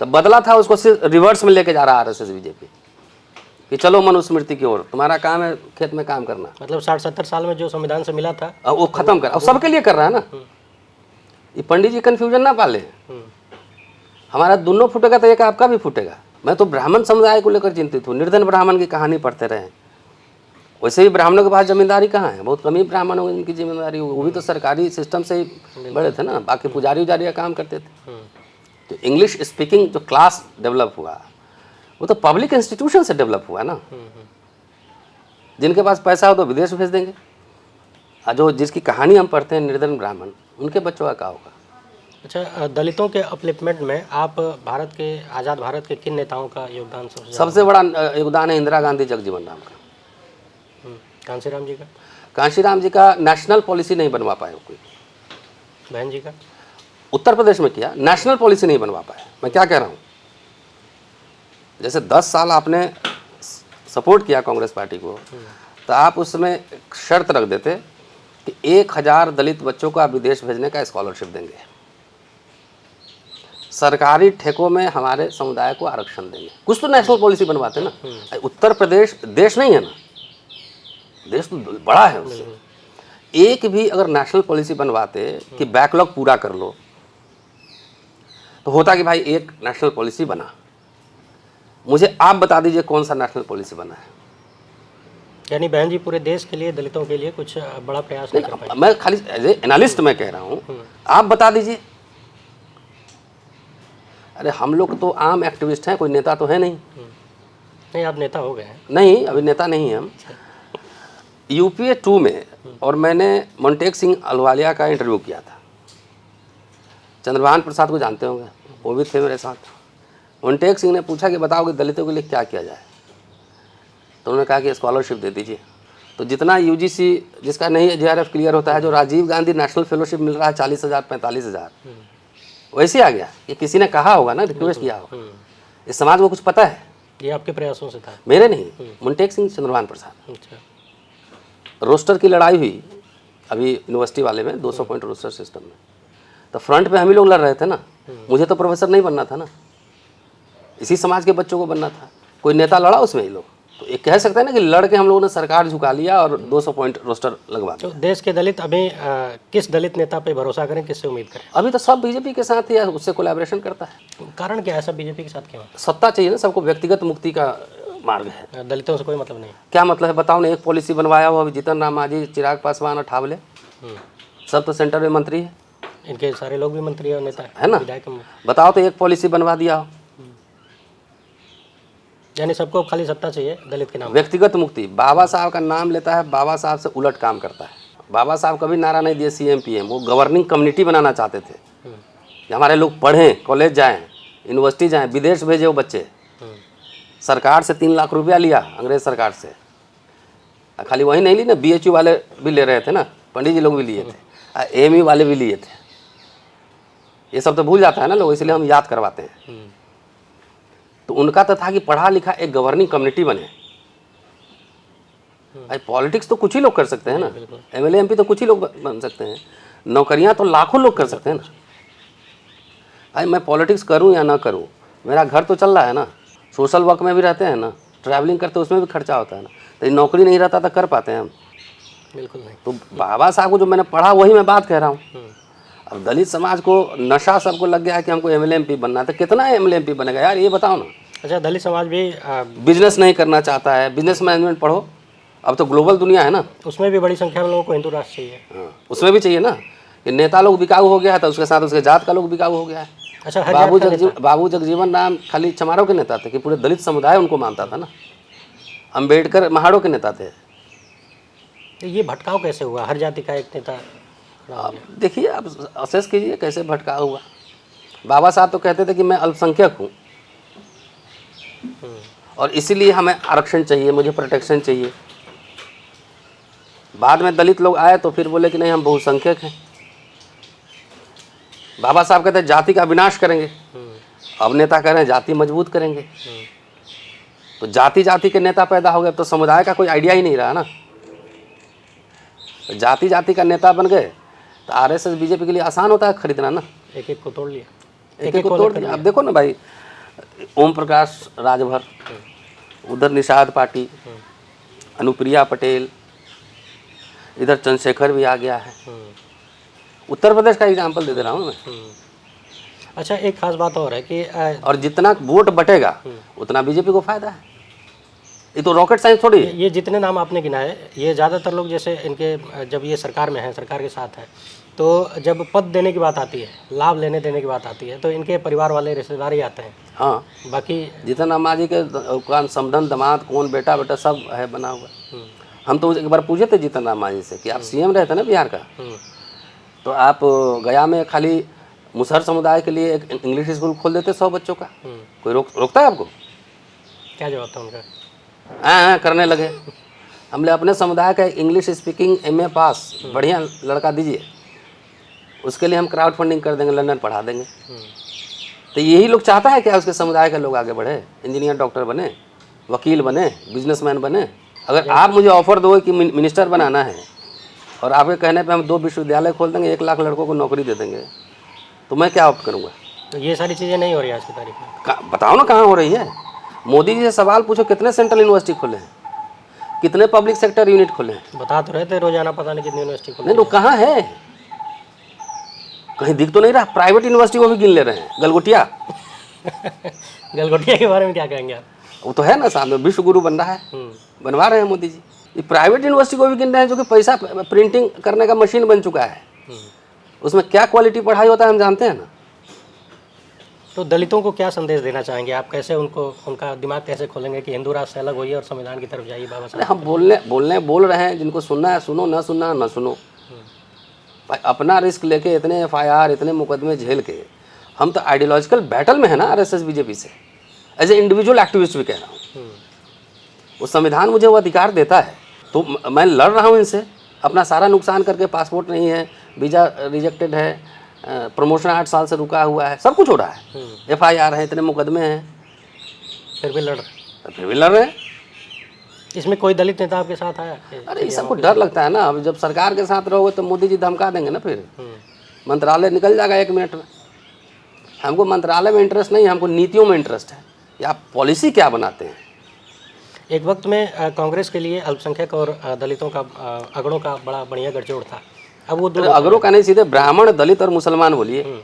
तो बदला था, उसको सिर्फ रिवर्स में लेके जा रहा है आरएसएस बीजेपी कि चलो मनुस्मृति की ओर, तुम्हारा काम है खेत में काम करना। मतलब 60-70 साल में जो संविधान से मिला था अब वो खत्म कर, अब सबके लिए कर रहा है ना। ये पंडित जी कंफ्यूजन ना पाले, हमारा दोनों फूटेगा तो एक आपका भी फूटेगा। मैं तो ब्राह्मण समुदाय को लेकर चिंतित हूँ। निर्धन ब्राह्मण की कहानी पढ़ते रहे। वैसे भी ब्राह्मणों के पास जमींदारी कहाँ है, बहुत कम ही ब्राह्मण होंगे जिनकी जिम्मेदारी, वो भी तो सरकारी सिस्टम से ही बड़े थे ना, बाकी पुजारी उजारी का काम करते थे। तो इंग्लिश स्पीकिंग जो क्लास डेवलप हुआ, वो तो पब्लिक इंस्टीट्यूशन से डेवलप हुआ ना। जिनके पास पैसा हो तो विदेश भेज देंगे, और जो जिसकी कहानी हम पढ़ते हैं निर्धन ब्राह्मण, उनके बच्चों का क्या होगा? अच्छा, दलितों के अपलिफ्टमेंट में आप भारत के, आज़ाद भारत के किन नेताओं का योगदान सबसे बड़ा योगदान है इंदिरा गांधी, जगजीवन राम का। कांशीराम जी का? कांशीराम जी का नेशनल पॉलिसी नहीं बनवा पाए कोई। बहन जी का? उत्तर प्रदेश में किया, नेशनल पॉलिसी नहीं बनवा पाए। मैं क्या कह रहा हूँ, जैसे 10 साल आपने सपोर्ट किया कांग्रेस पार्टी को, तो आप उसमें शर्त रख देते कि 1000 दलित बच्चों को आप विदेश भेजने का स्कॉलरशिप देंगे, सरकारी ठेकों में हमारे समुदाय को आरक्षण देंगे। कुछ तो नेशनल पॉलिसी बनवाते ना। उत्तर प्रदेश देश नहीं है ना, देश तो बड़ा है उससे। एक भी अगर नेशनल पॉलिसी बनवाते कि बैकलॉग पूरा कर लो, तो होता कि भाई एक नेशनल पॉलिसी बना। मुझे आप बता दीजिए कौन सा नेशनल पॉलिसी बना है। यानी बहन जी पूरे देश के लिए, दलितों के लिए कुछ बड़ा प्रयास नहीं कर पाए? मैं खाली एज ए एनालिस्ट मैं कह रहा हूँ, आप बता दीजिए। अरे हम लोग तो आम एक्टिविस्ट हैं, कोई नेता तो है नहीं। नहीं, आप नेता हो गए हैं। नहीं, अभी नेता नहीं हैं हम। यूपीए 2 में, और मैंने मोन्टेक सिंह अहलुवालिया का इंटरव्यू किया था। चंद्रभान प्रसाद को जानते होंगे, वो भी थे मेरे साथ। मोन्टेक सिंह ने पूछा कि बताओ कि दलितों के लिए क्या किया जाए, तो उन्होंने कहा कि स्कॉलरशिप दे दीजिए। तो जितना यूजीसी जिसका नहीं जेआरएफ क्लियर होता है, जो राजीव गांधी नेशनल फेलोशिप मिल रहा है 40,000 45,000, वैसे आ गया। ये किसी ने कहा होगा ना, रिक्वेस्ट किया होगा। इस समाज को कुछ पता है? ये आपके प्रयासों से था? मेरे नहीं, मोन्टेक सिंह, चंद्रभान प्रसाद। अच्छा, रोस्टर की लड़ाई हुई अभी यूनिवर्सिटी वाले में, 200 पॉइंट रोस्टर सिस्टम में, तो फ्रंट पे हम ही लोग लड़ रहे थे ना। मुझे तो प्रोफेसर नहीं बनना था ना, इसी समाज के बच्चों को बनना था। कोई नेता लड़ा उसमें ही लोग, तो ये कह सकते हैं ना कि लड़के हम लोगों ने सरकार झुका लिया और 200 पॉइंट रोस्टर लगवा तो दिया। देश के दलित अभी किस दलित नेता पे भरोसा करें, किससे उम्मीद करें? अभी तो सब बीजेपी के साथ ही है, उससे कोलैबोरेशन करता है। कारण क्या है, सब बीजेपी के साथ क्यों सत्ता चाहिए ना सबको, व्यक्तिगत मुक्ति का मार्ग है। है? दलितों से कोई मतलब नहीं। क्या मतलब है बताओ ना, एक पॉलिसी बनवाया हुआ अभी जीतन राम मांझी, चिराग पासवान और ठावले, सब तो सेंटर में मंत्री है इनके सारे लोग भी मंत्री और नेता है ना। विधायक हैं। बताओ तो एक पॉलिसी बनवा दिया हो। यानी सबको खाली सत्ता चाहिए दलित के नाम। व्यक्तिगत मुक्ति, बाबा साहब का नाम लेता है, बाबा साहब से उलट काम करता है। बाबा साहब कभी नारा नहीं दिए सीएम पीएम, वो गवर्निंग कम्युनिटी बनाना चाहते थे कि हमारे लोग पढ़ें, कॉलेज जाएं, यूनिवर्सिटी जाएं, विदेश भेजे वो बच्चे। सरकार से 3 लाख रुपया लिया, अंग्रेज सरकार से। खाली वही नहीं ली ना, बीएचयू वाले भी ले रहे थे ना, पंडित जी लोग भी लिए थे, एएमयू वाले भी लिए थे। ये सब तो भूल जाता है ना लोग, इसलिए हम याद करवाते हैं। तो उनका तो था कि पढ़ा लिखा एक गवर्निंग कम्युनिटी बने। भाई पॉलिटिक्स तो कुछ ही लोग कर सकते हैं ना, एमएलए एमपी तो कुछ ही लोग बन सकते हैं, नौकरियां तो लाखों लोग कर सकते हैं ना। भाई मैं पॉलिटिक्स करूं या ना करूं, मेरा घर तो चल रहा है ना, सोशल वर्क में भी रहते हैं ना, ट्रैवलिंग करते उसमें भी खर्चा होता है ना। तो नौकरी नहीं रहता तो कर पाते हैं हम? बिल्कुल नहीं। तो बाबा साहब को जो मैंने पढ़ा वही मैं बात कह रहा हूँ। अब दलित समाज को नशा सबको लग गया है कि हमको एमएलए एमपी बनना है, तो कितना एमएलए एमपी बनेगा यार, ये बताओ ना। अच्छा, दलित समाज भी बिजनेस नहीं करना चाहता है, बिजनेस मैनेजमेंट पढ़ो, अब तो ग्लोबल दुनिया है ना। उसमें भी बड़ी संख्या में लोगों को हिंदू राष्ट्र चाहिए। हाँ, उसमें भी चाहिए ना कि नेता लोग बिकाऊ हो गया है, तो उसके साथ उसके जात का लोग बिकाऊ हो गया है। अच्छा, हर जात का नेता। बाबू जगजीवन राम खाली चमारों के नेता थे कि पूरे दलित समुदाय उनको मानता था ना। अम्बेडकर महाड़ों के नेता थे। तो ये भटकाव कैसे हुआ, हर जाति का एक नेता खड़ा हो अब गया? देखिए, आप असेस कीजिए कैसे भटकाव हुआ। बाबा साहब तो कहते थे कि मैं अल्पसंख्यक हूँ और इसीलिए हमें आरक्षण चाहिए, मुझे प्रोटेक्शन चाहिए। बाद में दलित लोग आए तो फिर बोले कि नहीं हम बहुसंख्यक हैं। बाबा साहब कहते हैं जाति का विनाश करेंगे, अब नेता कह रहे हैं जाति मजबूत करेंगे। तो जाति जाति के नेता पैदा हो गए, तो समुदाय का कोई आइडिया ही नहीं रहा ना। तो जाति जाति का नेता बन गए तो आरएसएस बीजेपी के लिए आसान होता है खरीदना ना। एक एक को तोड़ लिया, एक एक को तोड़ दिया। अब देखो ना भाई, ओम प्रकाश राजभर, उधर निषाद पाटिल, अनुप्रिया पटेल, इधर चंद्रशेखर भी आ गया है। उत्तर प्रदेश का एग्जाम्पल दे रहा हूँ मैं। अच्छा, एक खास बात और है कि और जितना वोट बटेगा उतना बीजेपी को फायदा है। ये तो रॉकेट साइंस थोड़ी है। ये जितने नाम आपने गिनाए, ये ज़्यादातर लोग जैसे इनके जब ये सरकार में है, सरकार के साथ है, तो जब पद देने की बात आती है, लाभ लेने देने की बात आती है, तो इनके परिवार वाले रिश्तेदार ही आते हैं। हाँ, बाकी जितना राम मांझी के कौन समधन दामाद कौन बेटा बेटा सब है बना हुआ। हम तो एक बार पूछे थे जीतन राम मांझी से कि आप सीएम रहे थे ना बिहार का, तो आप गया में खाली मुसहर समुदाय के लिए एक इंग्लिश स्कूल खोल देते 100 बच्चों का, कोई रोकता है आपको? क्या जवाब था उनका? हाँ करने लगे। हमने अपने समुदाय का इंग्लिश स्पीकिंग एमए पास बढ़िया लड़का दीजिए, उसके लिए हम क्राउड फंडिंग कर देंगे, लंदन पढ़ा देंगे। तो यही लोग चाहता है क्या उसके समुदाय के लोग आगे बढ़े, इंजीनियर डॉक्टर बने, वकील बने, बिजनेसमैन बने? अगर आप मुझे ऑफर दो कि मिनिस्टर बनाना है और आपके कहने पे हम 2 विश्वविद्यालय खोल देंगे, 1 लाख लड़कों को नौकरी दे देंगे, तो मैं क्या ऑप्ट करूँगा? तो ये सारी चीज़ें नहीं हो रही आज की तारीख में। बताओ ना कहाँ हो रही है। मोदी जी से सवाल पूछो, कितने सेंट्रल यूनिवर्सिटी खोले हैं, कितने पब्लिक सेक्टर यूनिट खोले हैं? बता तो रहे थे रोजाना पता नहीं कितनी यूनिवर्सिटी खोली। नहीं तो कहाँ है, कहीं दिख तो नहीं रहा। प्राइवेट यूनिवर्सिटी को भी गिन ले रहे हैं, गलगोटिया। गलगोटिया के बारे में क्या कहेंगे आप? वो तो है ना, सामने विश्व गुरु बन रहा है, बनवा रहे हैं मोदी जी। ये प्राइवेट यूनिवर्सिटी को भी गिन रहे हैं, जो कि पैसा प्रिंटिंग करने का मशीन बन चुका है। उसमें क्या क्वालिटी पढ़ाई होता है हम जानते हैं ना। तो दलितों को क्या संदेश देना चाहेंगे आप? कैसे उनका दिमाग कैसे खोलेंगे कि हिंदू राष्ट्र से अलग होइए और संविधान की तरफ जाइए? बाबा साहब हम बोल रहे हैं, जिनको सुनना है सुनो, ना सुनना ना सुनो। भाई अपना रिस्क लेके इतने एफआईआर, इतने मुकदमे झेल के हम तो आइडियोलॉजिकल बैटल में है ना आरएसएस बीजेपी से। एज ए इंडिविजुअल एक्टिविस्ट भी कह रहा हूँ, वो संविधान मुझे वो अधिकार देता है, तो मैं लड़ रहा हूँ इनसे। अपना सारा नुकसान करके, पासपोर्ट नहीं है, वीज़ा रिजेक्टेड है, प्रमोशन 8 साल से रुका हुआ है, सब कुछ हो रहा है, एफआईआर है, इतने मुकदमे हैं, फिर भी लड़ रहे हैं। इसमें कोई दलित नेता आपके साथ आया? अरे ये सबको डर लगता है ना। अब जब सरकार के साथ रहोगे तो मोदी जी धमका देंगे ना, फिर मंत्रालय निकल जाएगा 1 मिनट में। हमको मंत्रालय में इंटरेस्ट नहीं है, हमको नीतियों में इंटरेस्ट है कि आप पॉलिसी क्या बनाते हैं। एक वक्त में कांग्रेस के लिए अल्पसंख्यक और दलितों का अगड़ों का बड़ा बढ़िया गठजोड़ था। अब वो दो अगरों का नहीं, सीधे ब्राह्मण, दलित और मुसलमान बोलिए,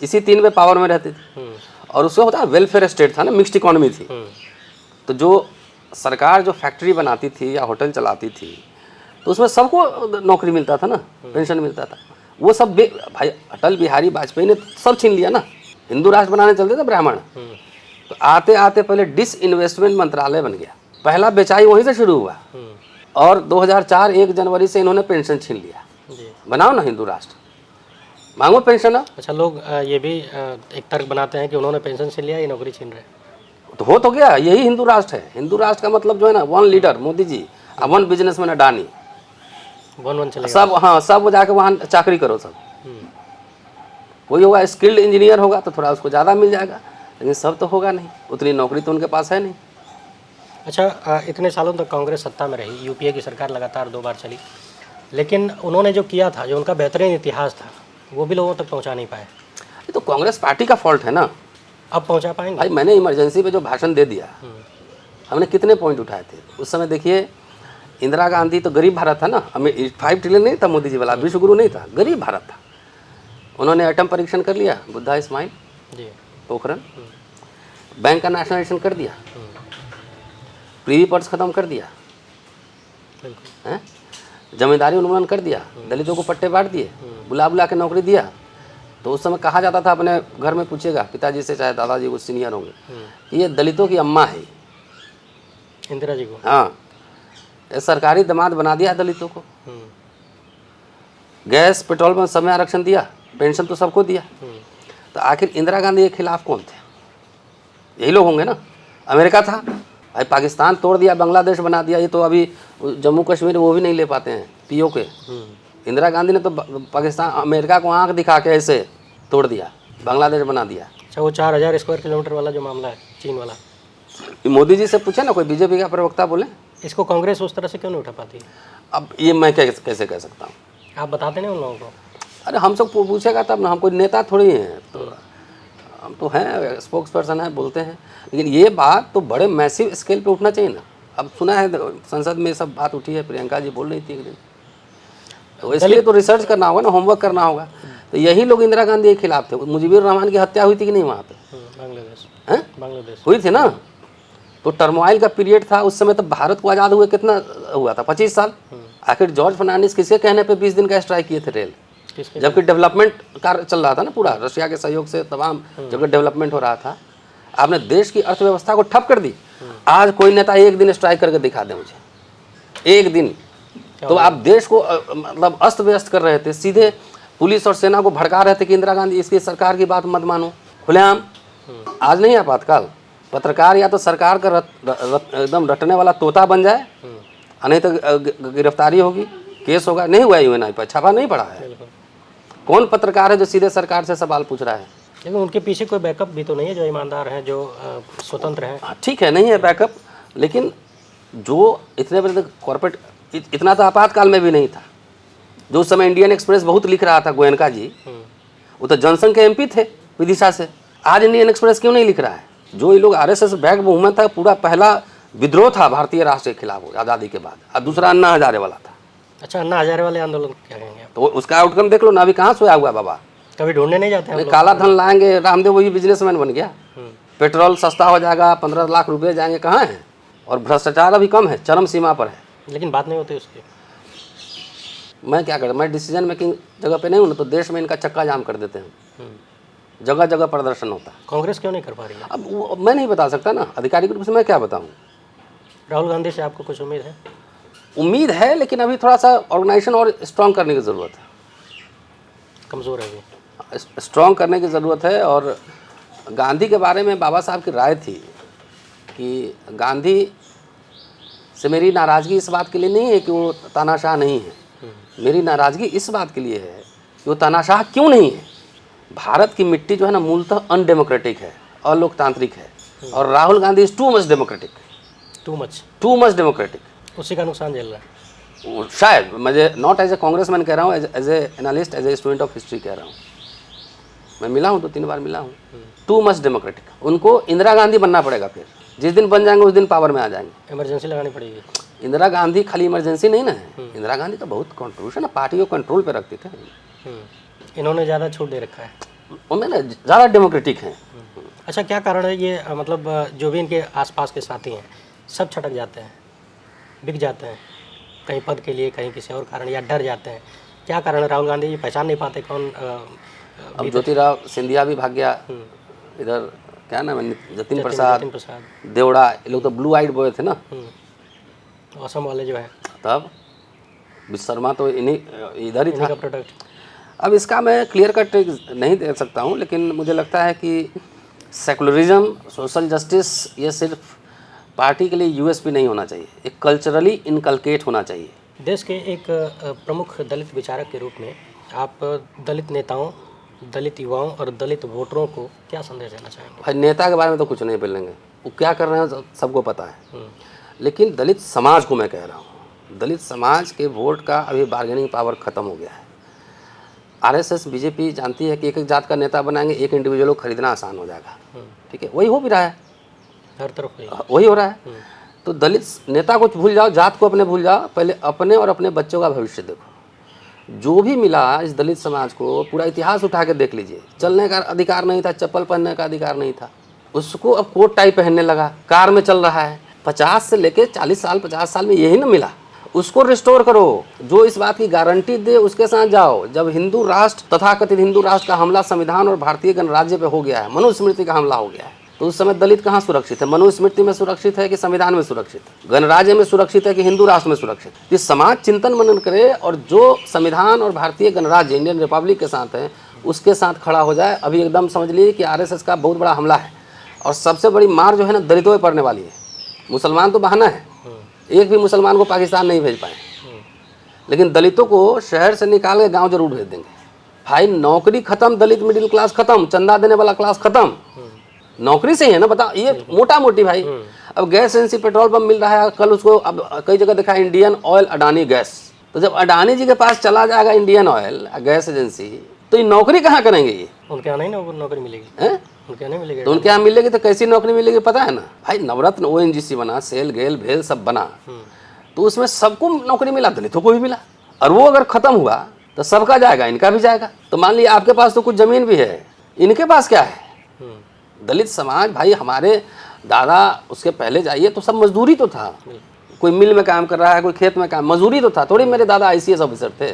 इसी तीन में पावर में रहते थे। और उससे होता है वेलफेयर स्टेट था ना, मिक्स्ड इकोनॉमी थी। तो जो सरकार जो फैक्ट्री बनाती थी या होटल चलाती थी तो उसमें सबको नौकरी मिलता था ना, पेंशन मिलता था। वो सब भाई अटल बिहारी वाजपेयी ने सब छीन लिया ना। हिंदू राष्ट्र बनाने चलते थे ब्राह्मण, तो आते आते पहले डिसइन्वेस्टमेंट मंत्रालय बन गया, पहला बेचाई वहीं से शुरू हुआ। और 2004 1 जनवरी से इन्होंने पेंशन छीन लिया। बनाओ ना हिंदू राष्ट्र, मांगो पेंशन। अच्छा, लोग ये भी एक तर्क बनाते हैं कि उन्होंने पेंशन छीन लिया, ये नौकरी छीन रहे। तो हो तो गया, यही हिंदू राष्ट्र है। हिंदू राष्ट्र का मतलब जो है ना, one leader Modi ji, one businessman Adani, one चलेगा सब। हाँ, सब जाके वहाँ चाकरी करो सब। कोई होगा स्किल्ड इंजीनियर होगा तो थोड़ा उसको ज़्यादा मिल जाएगा, लेकिन सब तो होगा नहीं, उतनी नौकरी तो उनके पास है नहीं। अच्छा, इतने सालों तक कांग्रेस सत्ता में रही, यूपीए की सरकार लगातार 2 बार चली, लेकिन उन्होंने जो किया था, जो उनका बेहतरीन इतिहास था, वो भी लोगों तक पहुंचा नहीं पाए। ये तो कांग्रेस पार्टी का फॉल्ट है ना। अब पहुंचा पाएंगे? भाई मैंने इमरजेंसी पे जो भाषण दे दिया, हमने कितने पॉइंट उठाए थे उस समय। देखिए, इंदिरा गांधी तो गरीब भारत था ना, हमें 5 ट्रिलियन नहीं था मोदी जी वाला, विश्वगुरु नहीं था, गरीब भारत था। उन्होंने एटम परीक्षण कर लिया, बुद्धा इस्माइल जी, पोखरन। बैंक का नेशनलाइजेशन कर दिया, प्रीवी पर्स खत्म कर दिया, बिल्कुल। हैं, जमींदारी उन्मूलन कर दिया, दलितों को पट्टे बांट दिए, बुला बुला के नौकरी दिया। तो उस समय कहा जाता था, अपने घर में पूछेगा पिताजी से, चाहे दादाजी को सीनियर होंगे, कि ये दलितों की अम्मा है इंदिरा जी को। हाँ, ये सरकारी दामाद बना दिया दलितों को। गैस पेट्रोल में समय आरक्षण दिया, पेंशन तो सबको दिया। तो आखिर इंदिरा गांधी के खिलाफ कौन थे? यही लोग होंगे ना। अमेरिका था, भाई पाकिस्तान तोड़ दिया, बांग्लादेश बना दिया। ये तो अभी जम्मू कश्मीर वो भी नहीं ले पाते हैं पीओ के। इंदिरा गांधी ने तो पाकिस्तान, अमेरिका को आंख दिखा के ऐसे तोड़ दिया, बांग्लादेश बना दिया। अच्छा, वो 4000 स्क्वायर किलोमीटर वाला जो मामला है, चीन वाला, मोदी जी से पूछे ना, कोई बीजेपी का प्रवक्ता बोले इसको कांग्रेस उस तरह से क्यों नहीं उठा पाती? अब ये मैं कैसे कह सकता हूँ? आप बताते नहीं उन लोगों को? अरे हम सब पूछेगा तब ना, हम कोई नेता थोड़ी हैं। तो हम तो हैं, स्पोक्स पर्सन हैं, बोलते हैं। लेकिन ये बात तो बड़े मैसिव स्केल पे उठना चाहिए ना। अब सुना है संसद में सब बात उठी है, प्रियंका जी बोल रही थी एक दिन, तो इसलिए तो रिसर्च करना होगा ना, होमवर्क करना होगा। तो यही लोग इंदिरा गांधी के खिलाफ थे। मुजीबुर रहमान की हत्या हुई थी कि नहीं वहाँ पे? बांग्लादेश, हैं, बांग्लादेश हुई थी ना। तो टर्मोइल का पीरियड था उस समय। तो भारत को आज़ाद हुए कितना हुआ था? 25 साल। आखिर जॉर्ज फर्नांडिस किसके कहने पे 20 दिन का स्ट्राइक किए थे रेल? जबकि डेवलपमेंट कार्य चल रहा था ना पूरा, रशिया के सहयोग से तमाम जगह डेवलपमेंट हो रहा था। आपने देश की अर्थव्यवस्था को ठप कर दी। आज कोई नेता एक दिन स्ट्राइक करके दिखा दे मुझे, एक दिन। तो आप देश को मतलब अस्त व्यस्त कर रहे थे, सीधे पुलिस और सेना को भड़का रहे थे कि इंदिरा गांधी, इसकी सरकार की बात मत मानो, खुलेआम। आज नहीं आपातकाल, पत्रकार या तो सरकार का एकदम रटने वाला तोता बन जाए, नहीं तो गिरफ्तारी होगी, केस होगा। नहीं हुआ यूएनआई पर, छापा नहीं पड़ा है। कौन पत्रकार है जो सीधे सरकार से सवाल पूछ रहा है? लेकिन उनके पीछे कोई बैकअप भी तो नहीं है, जो ईमानदार हैं, जो स्वतंत्र हैं। ठीक है, नहीं है बैकअप, लेकिन जो इतने बड़े कॉर्पोरेट, इतना तो आपातकाल में भी नहीं था। जो उस समय इंडियन एक्सप्रेस बहुत लिख रहा था, गोयनका जी, वो तो जनसंघ के एमपी थे विदिशा से। आज इंडियन एक्सप्रेस क्यों नहीं लिख रहा है? जो ये लोग आरएसएस बैक मूवमेंट था, पूरा पहला विद्रोह था भारतीय राष्ट्र के खिलाफ आज़ादी के बाद, और दूसरा अन्ना हजारे वाला था। अच्छा, अन्ना हजारे वाले आंदोलन क्या कहेंगे? तो उसका आउटकम देख लो ना, अभी कहाँ सोया हुआ बाबा। कभी ढूंढने नहीं जाते हैं? काला धन लाएंगे, रामदेव वही बिजनेसमैन बन गया। पेट्रोल सस्ता हो जाएगा, 15 लाख रुपए जाएंगे, कहाँ है? और भ्रष्टाचार अभी कम है, चरम सीमा पर है, लेकिन बात नहीं होती उसकी। मैं क्या करूँ, मैं डिसीजन मेकिंग जगह पे नहीं हूँ ना, तो देश में इनका चक्का जाम कर देते हैं। जगह जगह प्रदर्शन होता है। कांग्रेस क्यों नहीं कर पा रही है? अब मैं नहीं बता सकता ना, आधिकारिक रूप से मैं क्या बताऊँ। राहुल गांधी से आपको कुछ उम्मीद है? उम्मीद है, लेकिन अभी थोड़ा सा ऑर्गेनाइजेशन और स्ट्रॉन्ग करने की ज़रूरत है। कमज़ोर है अभी, स्ट्रॉन्ग करने की ज़रूरत है। और गांधी के बारे में बाबा साहब की राय थी कि गांधी से मेरी नाराज़गी इस बात के लिए नहीं है कि वो तानाशाह नहीं है, मेरी नाराज़गी इस बात के लिए है कि वो तानाशाह क्यों नहीं है। भारत की मिट्टी जो है ना, मूलतः अनडेमोक्रेटिक है, अलोकतांत्रिक है, और Rahul Gandhi is too much democratic, too much democratic. उसी का नुकसान झेल रहा है शायद। मुझे नॉट एज ए कांग्रेसमैन कह रहा हूँ, as a analyst, as a student of history कह रहा हूँ। मैं मिला हूँ, 2-3 बार मिला हूँ। Too much democratic. उनको इंदिरा गांधी बनना पड़ेगा फिर, जिस दिन बन जाएंगे उस दिन पावर में आ जाएंगे। इमरजेंसी लगानी पड़ेगी। इंदिरा गांधी खाली इमरजेंसी नहीं ना है, इंदिरा गांधी तो बहुत कंट्रीब्यूशन है, पार्टी को कंट्रोल पे रखते थे। इन्होंने ज़्यादा छूट दे रखा है, उनमें ना ज़्यादा डेमोक्रेटिक हैं। अच्छा क्या कारण है ये मतलब जो भी इनके आसपास के साथी हैं सब छटक जाते हैं, बिक जाते हैं कहीं पद के लिए, कहीं किसी और कारण, या डर जाते हैं? क्या कारण है? राहुल गांधी जी पहचान नहीं पाते कौन अब ज्योतिराव सिंधिया भी भाग गया, इधर क्या नाम है, जतिन प्रसाद, देवड़ा, ये लोग तो ब्लू आइड बॉय थे ना। असम वाले जो है, तब विश्वकर्मा तो इन्हीं इधर ही था। का प्रोडक्ट। अब इसका मैं क्लियर कट नहीं दे सकता हूँ, लेकिन मुझे लगता है कि सेकुलरिज्म, सोशल जस्टिस, ये सिर्फ पार्टी के लिए यूएसपी नहीं होना चाहिए, एक कल्चरली इनकलकेट होना चाहिए। देश के एक प्रमुख दलित विचारक के रूप में आप दलित नेताओं, दलित युवाओं और दलित वोटरों को क्या संदेश देना चाहेंगे? भाई नेता के बारे में तो कुछ नहीं बोलेंगे, वो क्या कर रहे हैं सबको पता है, लेकिन दलित समाज को मैं कह रहा हूँ, दलित समाज के वोट का अभी बार्गेनिंग पावर ख़त्म हो गया है। आरएसएस बीजेपी जानती है कि एक एक जात का नेता बनाएंगे, एक इंडिविजुअल को खरीदना आसान हो जाएगा। ठीक है, वही हो भी रहा है, हर तरफ वही हो रहा है। तो दलित नेता को भूल जाओ, जात को अपने भूल जाओ, पहले अपने और अपने बच्चों का भविष्य देखो। जो भी मिला इस दलित समाज को, पूरा इतिहास उठा के देख लीजिए। चलने का अधिकार नहीं था, चप्पल पहनने का अधिकार नहीं था, उसको अब कोट टाई पहनने लगा, कार में चल रहा है। 50 से लेके 40 साल, 50 साल में यही ना मिला, उसको रिस्टोर करो। जो इस बात की गारंटी दे उसके साथ जाओ। जब हिंदू राष्ट्र, तथाकथित हिंदू राष्ट्र का हमला संविधान और भारतीय गणराज्य पे हो गया है, मनुस्मृति का हमला हो गया है, तो उस समय दलित कहाँ सुरक्षित है? मनुस्मृति में सुरक्षित है कि संविधान में सुरक्षित है? गणराज्य में सुरक्षित है कि हिंदू राष्ट्र में सुरक्षित है? ये समाज चिंतन मनन करे और जो संविधान और भारतीय गणराज्य इंडियन रिपब्लिक के साथ है उसके साथ खड़ा हो जाए। अभी एकदम समझ लीजिए कि आरएसएस का बहुत बड़ा हमला है, और सबसे बड़ी मार जो है ना दलितों पर पड़ने वाली है। मुसलमान तो बहाना है, एक भी मुसलमान को पाकिस्तान नहीं भेज पाए, लेकिन दलितों को शहर से निकाल के गांव जरूर भेज देंगे। भाई नौकरी खत्म, दलित मिडिल क्लास खत्म, चंदा देने वाला क्लास खत्म, नौकरी से ही है ना, बता ये मोटा मोटी। भाई अब गैस एजेंसी पेट्रोल पंप मिल रहा है, कल उसको अब कई जगह देखा इंडियन ऑयल अडानी गैस, तो जब अडानी जी के पास चला जाएगा इंडियन ऑयल गैस एजेंसी, तो ये नौकरी कहाँ करेंगे? ये उनके यहाँ नहीं ना नौकरी मिलेगी है, उनके यहाँ नहीं मिलेगी। तो उनके यहाँ मिलेगी तो कैसी नौकरी मिलेगी पता है ना भाई? नवरत्न ओएनजीसी बना, सेल गेल भेल सब बना, तो उसमें सबको नौकरी मिला, दलितों को भी मिला, और वो अगर खत्म हुआ तो सबका जाएगा, इनका भी जाएगा। तो मान लिया आपके पास तो कुछ जमीन भी है, इनके पास क्या है? दलित समाज भाई, हमारे दादा उसके पहले जाइए तो सब मजदूरी तो था, कोई मिल में काम कर रहा है, कोई खेत में काम, मजदूरी तो था, थोड़ी मेरे दादा आईसीएस ऑफिसर थे।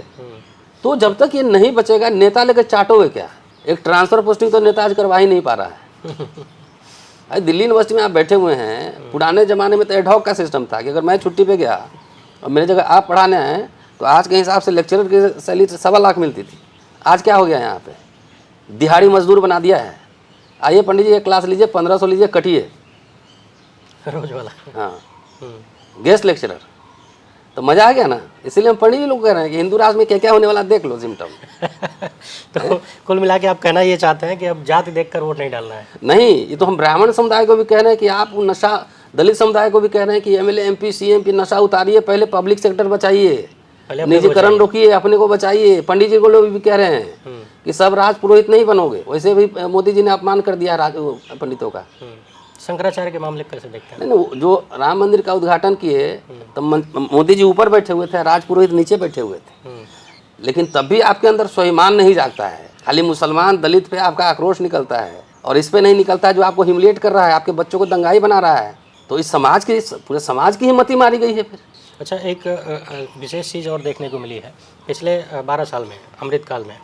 तो जब तक ये नहीं बचेगा, नेता लेकर चाटोगे क्या? एक ट्रांसफर पोस्टिंग तो नेता आज करवा ही नहीं पा रहा है। अरे दिल्ली यूनिवर्सिटी में आप बैठे हुए हैं, पुराने ज़माने में तो एडहॉक का सिस्टम था कि अगर मैं छुट्टी पे गया और मेरी जगह आप पढ़ाने आए तो आज के हिसाब से लेक्चरर की सैलरी 1.25 लाख मिलती थी। आज क्या हो गया यहाँ पे? दिहाड़ी मजदूर बना दिया है। आइए पंडित जी एक क्लास लीजिए, 1500 लीजिए, कटिए रोज वाला। हाँ, गेस्ट लेक्चरर, तो मज़ा आ गया ना। इसीलिए हम पंडित जी लोग कह रहे हैं कि हिंदू राष्ट्र में क्या क्या होने वाला देख लो सिम्टम। तो कुल मिला के आप कहना ये चाहते हैं कि अब जाति देखकर वोट नहीं डालना है? नहीं, ये तो हम ब्राह्मण समुदाय को भी कह रहे हैं कि आप नशा, दलित समुदाय को भी कह रहे हैं कि एमएलए एमपी सीएम की नशा उतारिए, पहले पब्लिक सेक्टर बचाइए, निजीकरण रोकिए, अपने को बचाइए। पंडित जी को लोग भी कह रहे हैं कि सब राज पुरोहित नहीं बनोगे। वैसे भी मोदी जी ने अपमान कर दिया पंडितों का। शंकराचार्य के मामले कैसे देखते हैं? नहीं, जो राम मंदिर का उद्घाटन किए तो मोदी जी ऊपर बैठे हुए थे, राज पुरोहित नीचे बैठे हुए थे, लेकिन तब भी आपके अंदर स्वाभिमान नहीं जागता है। खाली मुसलमान दलित पे आपका आक्रोश निकलता है, और इस पे नहीं निकलता है जो आपको ह्यूमिलिएट कर रहा है, आपके बच्चों को दंगाई बना रहा है। तो इस समाज की, पूरे समाज की हिम्मत ही मारी गई है फिर। अच्छा, एक विशेष चीज़ और देखने को मिली है पिछले 12 साल में, अमृतकाल में,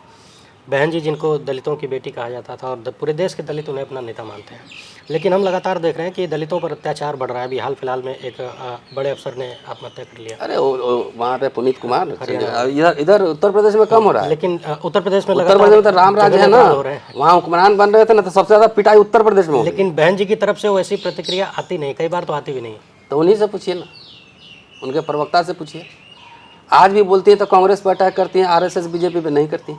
बहन जी जिनको दलितों की बेटी कहा जाता था और पूरे देश के दलित उन्हें अपना नेता मानते हैं, लेकिन हम लगातार देख रहे हैं कि दलितों पर अत्याचार बढ़ रहा है। अभी हाल फिलहाल में एक बड़े अफसर ने आत्महत्या कर लिया। अरे वहाँ पे पुनीत कुमार, इधर उत्तर प्रदेश में कम हो रहा है, लेकिन उत्तर प्रदेश में तो राम राज्य है ना, वहाँ हुक्मरान बन रहे थे ना, तो सबसे ज़्यादा पिटाई उत्तर प्रदेश में। लेकिन बहन जी की तरफ से वैसी प्रतिक्रिया आती नहीं, कई बार तो आती भी नहीं। तो उन्हीं से पूछिए ना, उनके प्रवक्ता से पूछिए। आज भी बोलती है तो कांग्रेस पर अटैक करती हैं, आरएसएस बीजेपी पे नहीं करती।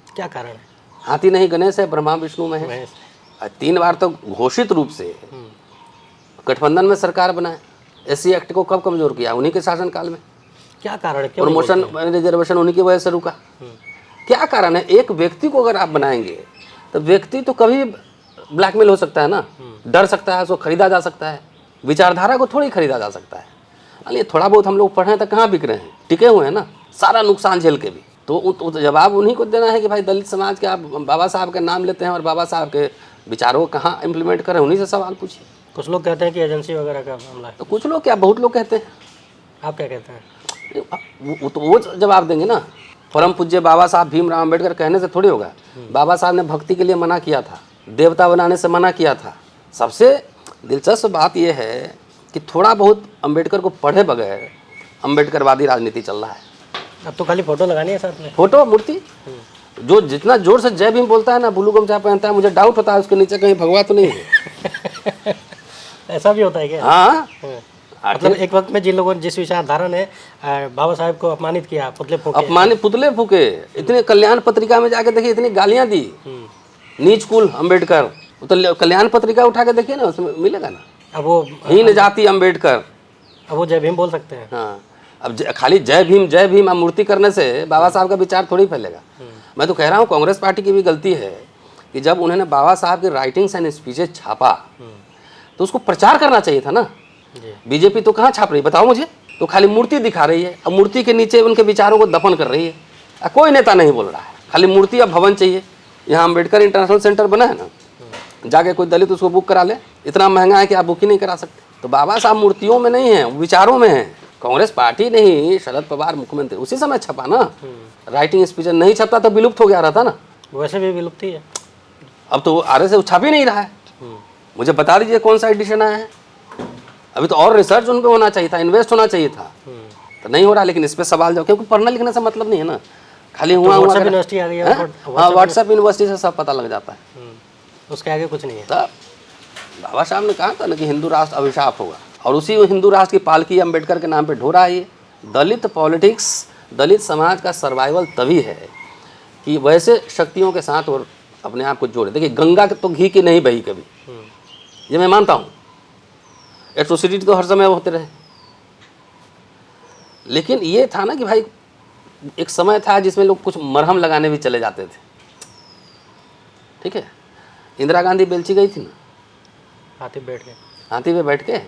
क्या कारण है? हाथी नहीं गणेश है, ब्रह्मा विष्णु में है। 3 बार तो घोषित रूप से गठबंधन में सरकार बनाए। एससी एक्ट को कब कमजोर किया? उन्हीं के शासनकाल में। क्या कारण है? प्रमोशन रिजर्वेशन उन्हीं की वजह से रुका। क्या कारण है? एक व्यक्ति को अगर आप बनाएंगे तो व्यक्ति तो कभी ब्लैकमेल हो सकता है ना, डर सकता है, उसको खरीदा जा सकता है। विचारधारा को थोड़ी खरीदा जा सकता है। अरे थोड़ा बहुत हम लोग पढ़े हैं तो कहाँ बिक रहे हैं, टिके हुए हैं ना, सारा नुकसान झेल के भी। तो जवाब उन्हीं को देना है कि भाई दलित समाज के आप बाबा साहब का नाम लेते हैं और बाबा साहब के विचारों को कहाँ इम्प्लीमेंट करें, उन्हीं से सवाल पूछिए। कुछ लोग कहते हैं कि एजेंसी वगैरह का मामला है, तो कुछ लोग क्या, बहुत लोग कहते हैं। आप क्या कहते हैं? वो जवाब देंगे ना। परम पूज्य बाबा साहब भीमराव अम्बेडकर कहने से थोड़ी होगा। बाबा साहब ने भक्ति के लिए मना किया था, देवता बनाने से मना किया था। सबसे दिलचस्प बात यह है कि थोड़ा बहुत अम्बेडकर को पढ़े बगैर अम्बेडकरवादी राजनीति चल रहा है। अब तो खाली फोटो लगानी है साथ में, फोटो मूर्ति। जो जितना जोर से जय भीम बोलता है ना, ब्लू गमछा पहनता है, मुझे डाउट होता है उसके नीचे कहीं भगवा तो नहीं है। ऐसा भी होता है क्या? हाँ, मतलब एक वक्त में जिन लोगों ने जिस विचारधारा ने बाबा साहब को अपमानित किया, पुतले फूके, अपमानित पुतले फूके, इतने कल्याण पत्रिका में जाके देखिए इतनी गालियां दी, नीच कुल अम्बेडकर। तो कल्याण पत्रिका उठा के देखिए ना, उसमें मिलेगा ना, अब वो हीन जाति अम्बेडकर। अब वो जय भीम बोल सकते हैं। हाँ, अब खाली जय भीम मूर्ति करने से बाबा साहब का विचार थोड़ी फैलेगा। मैं तो कह रहा हूँ कांग्रेस पार्टी की भी गलती है कि जब उन्होंने बाबा साहब की राइटिंग्स एंड स्पीचेज छापा तो उसको प्रचार करना चाहिए था ना। बीजेपी तो कहाँ छाप रही है बताओ मुझे, तो खाली मूर्ति दिखा रही है, अब मूर्ति के नीचे उनके विचारों को दफन कर रही है। कोई नेता नहीं बोल रहा है, खाली मूर्ति और भवन चाहिए। यहाँ अम्बेडकर इंटरनेशनल सेंटर बना है ना, जाके कोई दलित उसको बुक करा ले, इतना महंगा है कि आप बुक ही नहीं करा सकते। तो बाबा साहब मूर्तियों में नहीं है, विचारों में है। कांग्रेस पार्टी ने ही, शरद पवार मुख्यमंत्री उसी समय छपा ना, राइटिंग स्पीच नहीं छपता तो विलुप्त हो गया रहता ना। वैसे भी विलुप्त ही है। अब तो आरएसएस छप ही नहीं रहा है। मुझे बता दीजिए कौन सा एडिशन आया है। अभी तो और रिसर्च उन पे होना चाहिए था, इन्वेस्ट होना चाहिए था, तो नहीं हो रहा। लेकिन इस पे सवाल जाओ, क्योंकि पढ़ने लिखने से मतलब नहीं है ना, खाली हुआ हुआ यूनिवर्सिटी आ गई है। हाँ, व्हाट्सएप यूनिवर्सिटी से सब पता लग जाता है, उसके आगे कुछ नहीं है। तब बाबा साहब ने कहा था ना कि हिंदू राष्ट्र अभिशाप होगा, और उसी हिंदू राष्ट्र की पालकी अम्बेडकर के नाम पे ढोरा है ये। दलित पॉलिटिक्स, दलित समाज का सर्वाइवल तभी है कि वैसे शक्तियों के साथ और अपने आप को जोड़े। देखिए गंगा तो घी की नहीं बही कभी, ये मैं मानता हूँ, एट्रोसिटी तो हर समय होते रहे। लेकिन ये था ना कि भाई एक समय था जिसमें लोग कुछ मरहम लगाने भी चले जाते थे, ठीक है। इंदिरा गांधी बेलची गई थी ना, हाथी बैठ गए, हाथी पे बैठ के,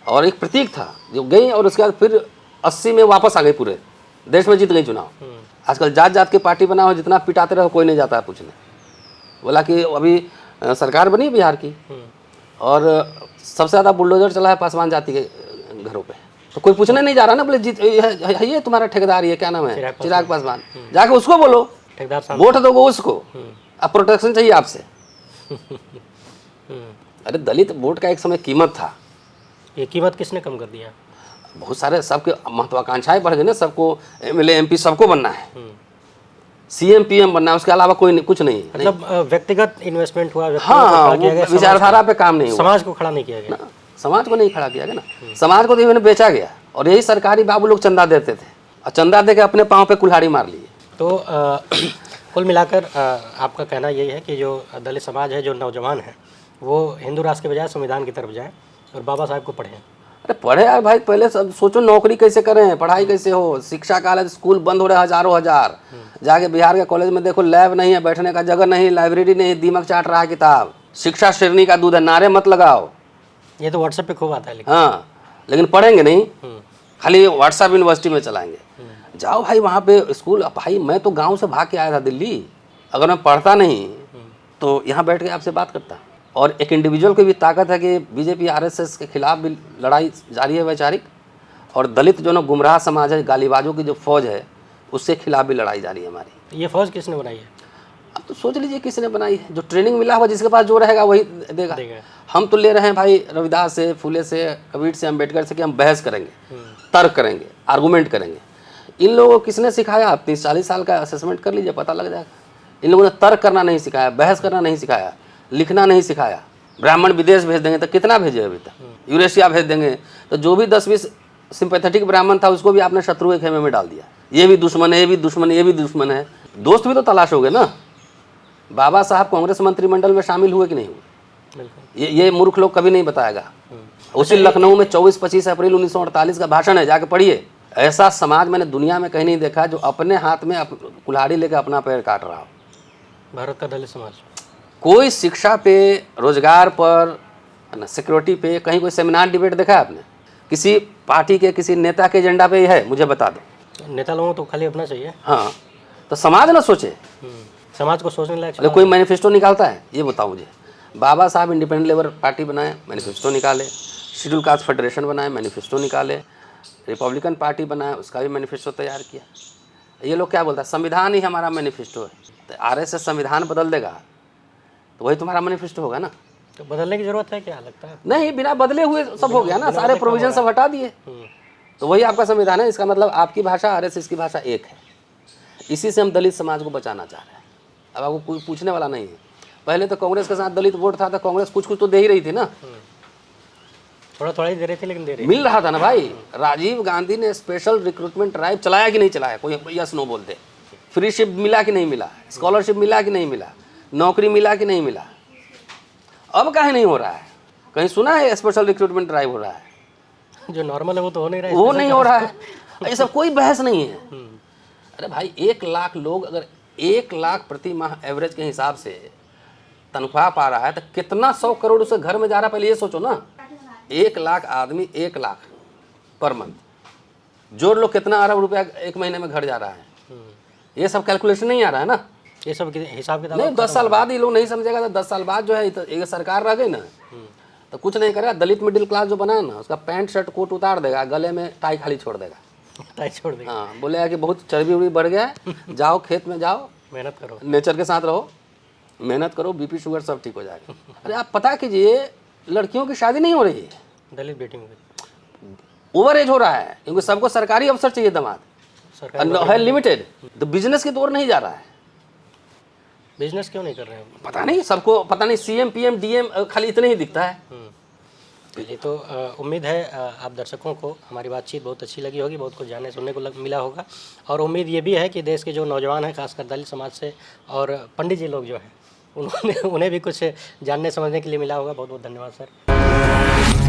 और एक प्रतीक था जो गई, और उसके बाद फिर 80 में वापस आ गई, पूरे देश में जीत गई चुनाव। आजकल जात जात की पार्टी बना हो, जितना पिटाते रहो कोई नहीं जाता है पूछने। बोला कि अभी सरकार बनी बिहार की और सबसे ज़्यादा बुलडोजर चला है पासवान जाति के घरों पे, तो कोई पूछने नहीं जा रहा ना, बोले जीत ये तुम्हारा ठेकेदार, ये क्या नाम है, चिराग पासवान, जाके उसको बोलो, ठेकेदार साहब वोट दोगे उसको, अब प्रोटेक्शन चाहिए आपसे। अरे दलित वोट का एक समय कीमत था, ये कीमत किसने कम कर दिया? बहुत सारे, सबके महत्वाकांक्षाएं बढ़ गई ना, सबको एमएलए एमपी सबको बनना है, सीएम पीएम बनना है, उसके अलावा कोई नहीं, कुछ नहीं। मतलब व्यक्तिगत इन्वेस्टमेंट हुआ, हाँ, विचारधारा पे काम नहीं हुआ, समाज को खड़ा नहीं किया गया, समाज को नहीं खड़ा किया गया ना, समाज को तो इन्होंने बेचा गया। और यही सरकारी बाबू लोग चंदा देते थे, और चंदा दे के अपने पाँव पे कुल्हाड़ी मार लिए। तो कुल मिलाकर आपका कहना यही है कि जो दलित समाज है, जो नौजवान है, वो हिंदू राष्ट्र के बजाय संविधान की तरफ जाएं और बाबा साहब को पढ़ें। अरे पढ़े यार भाई, पहले सब सोचो नौकरी कैसे करें, पढ़ाई कैसे हो। शिक्षा काल स्कूल बंद हो रहे हजारों हजार, जाके बिहार के कॉलेज में देखो लैब नहीं है, बैठने का जगह नहीं, लाइब्रेरी नहीं, दीमक चाट रहा है किताब। शिक्षा श्रेणी का दूध है, नारे मत लगाओ। ये तो व्हाट्सएप पे खूब आता है, लेकिन हाँ, लेकिन पढ़ेंगे नहीं, खाली व्हाट्सएप यूनिवर्सिटी में चलाएंगे। जाओ भाई वहाँ पे स्कूल। भाई मैं तो गाँव से भाग के आया था दिल्ली, अगर मैं पढ़ता नहीं तो यहाँ बैठ के आपसे बात करता। और एक इंडिविजुअल की भी ताकत है कि बीजेपी आरएसएस के खिलाफ भी लड़ाई जारी है वैचारिक, और दलित जो ना गुमराह समाज है, गालीबाजों की जो फौज है, उसके खिलाफ भी लड़ाई जारी है हमारी। ये फौज किसने बनाई है? अब तो सोच लीजिए किसने बनाई है। जो ट्रेनिंग मिला हुआ, जिसके पास जो रहेगा वही देगा। हम तो ले रहे हैं भाई रविदास से, फुले से, कबीर से, अम्बेडकर से कि हम बहस करेंगे, तर्क करेंगे, आर्गूमेंट करेंगे। इन लोगों को किसने सिखाया? आप 30-40 साल का असेसमेंट कर लीजिए, पता लग जाएगा। इन लोगों ने तर्क करना नहीं सिखाया, बहस करना नहीं सिखाया, लिखना नहीं सिखाया। ब्राह्मण विदेश भेज देंगे तो कितना भेजे अभी तक, यूरेशिया भेज देंगे, तो जो भी 10-20 सिंपैथेटिक ब्राह्मण था उसको भी आपने शत्रु के खेमे में डाल दिया। ये भी दुश्मन है, ये भी दुश्मन है, ये भी दुश्मन है। दोस्त भी तो तलाश हो गए ना। बाबा साहब कांग्रेस मंत्रिमंडल में शामिल हुए कि नहीं हुए, ये मूर्ख लोग कभी नहीं बताएगा। उसी लखनऊ में 24-25 अप्रैल 1948 का भाषण है, जाके पढ़िए। ऐसा समाज मैंने दुनिया में कहीं नहीं देखा जो अपने हाथ में कुल्हाड़ी लेकर अपना पैर काट रहा हो। भारत का दलित समाज कोई शिक्षा पे, रोजगार पर, है ना। सिक्योरिटी पे कहीं कोई सेमिनार डिबेट देखा है आपने? किसी पार्टी के किसी नेता के एजेंडा पे है? मुझे बता दो। नेता लोगों को तो खाली अपना चाहिए। हाँ, तो समाज ना सोचे। समाज को सोचने लायक अरे कोई मैनिफेस्टो निकालता है? ये बताओ मुझे। बाबा साहब इंडिपेंडेंट लेबर पार्टी बनाए, मैनिफेस्टो निकाले। शेड्यूल कास्ट फेडरेशन बनाए, मैनिफेस्टो निकाले। रिपब्लिकन पार्टी बनाए, उसका भी मैनिफेस्टो तैयार किया। ये लोग क्या बोलता है? संविधान ही हमारा मैनिफेस्टो है। तो आरएसएस संविधान बदल देगा तो वही तुम्हारा मैनिफेस्टो होगा ना। तो बदलने की जरूरत है क्या लगता है? नहीं, बिना बदले हुए सब हो गया ना, सारे प्रोविजन सब हटा दिए तो वही आपका संविधान है। इसका मतलब आपकी भाषा आरएसएस की भाषा एक है। इसी से हम दलित समाज को बचाना चाह रहे हैं। अब आपको कोई पूछने वाला नहीं है। पहले तो कांग्रेस के साथ दलित वोट था तो कांग्रेस कुछ कुछ तो दे ही रही थी ना, थोड़ा थोड़ा ही दे रहे थे लेकिन दे रहे मिल रहा था ना भाई। राजीव गांधी ने स्पेशल रिक्रूटमेंट ड्राइव चलाया कि नहीं चलाया? कोई यस नो बोल दे। फ्री शिप मिला कि नहीं मिला? स्कॉलरशिप मिला कि नहीं मिला? नौकरी मिला कि नहीं मिला? अब काहे नहीं हो रहा है? कहीं सुना है स्पेशल रिक्रूटमेंट ड्राइव हो रहा है? जो नॉर्मल है वो तो हो नहीं रहा है। वो नहीं हो रहा है। ये सब कोई बहस नहीं है। अरे भाई 1 लाख लोग अगर 1 लाख प्रति माह एवरेज के हिसाब से तनख्वाह पा रहा है तो कितना 100 करोड़ उसे घर में जा रहा है? पहले ये सोचो ना। 1 लाख आदमी 1 लाख पर मंथ, जोड़ लो कितना अरब रुपया 1 महीने में घर जा रहा है। ये सब कैलकुलेशन नहीं आ रहा है ना। ये सब हिसाब किताब नहीं, 10 साल बाद ये लोग नहीं समझेगा तो 10 साल बाद जो है तो एक सरकार रह गई ना तो कुछ नहीं करेगा। दलित मिडिल क्लास जो बना है ना, उसका पैंट शर्ट कोट उतार देगा, गले में टाई खाली छोड़ देगा। टाई छोड़ देगा। हाँ, बोलेगा कि बहुत चर्बी उर्बी बढ़ गया है, जाओ खेत में जाओ, मेहनत करो, नेचर के साथ रहो, मेहनत करो, बीपी शुगर सब ठीक हो जाएगा। अरे आप पता कीजिए, लड़कियों की शादी नहीं हो रही है, दलित बेटी में ओवर एज हो रहा है, क्योंकि सबको सरकारी अफसर चाहिए दामाद, है लिमिटेड। तो बिजनेस की ओर नहीं जा रहा है। बिजनेस क्यों नहीं कर रहे हैं? पता नहीं, सबको पता नहीं, सीएम पीएम डीएम खाली इतने ही दिखता है। चलिए, तो उम्मीद है आप दर्शकों को हमारी बातचीत बहुत अच्छी लगी होगी, बहुत कुछ जानने सुनने को मिला होगा। और उम्मीद ये भी है कि देश के जो नौजवान हैं, खासकर दलित समाज से और पंडित जी लोग जो हैं, उन्हें भी कुछ जानने समझने के लिए मिला होगा। बहुत बहुत धन्यवाद सर।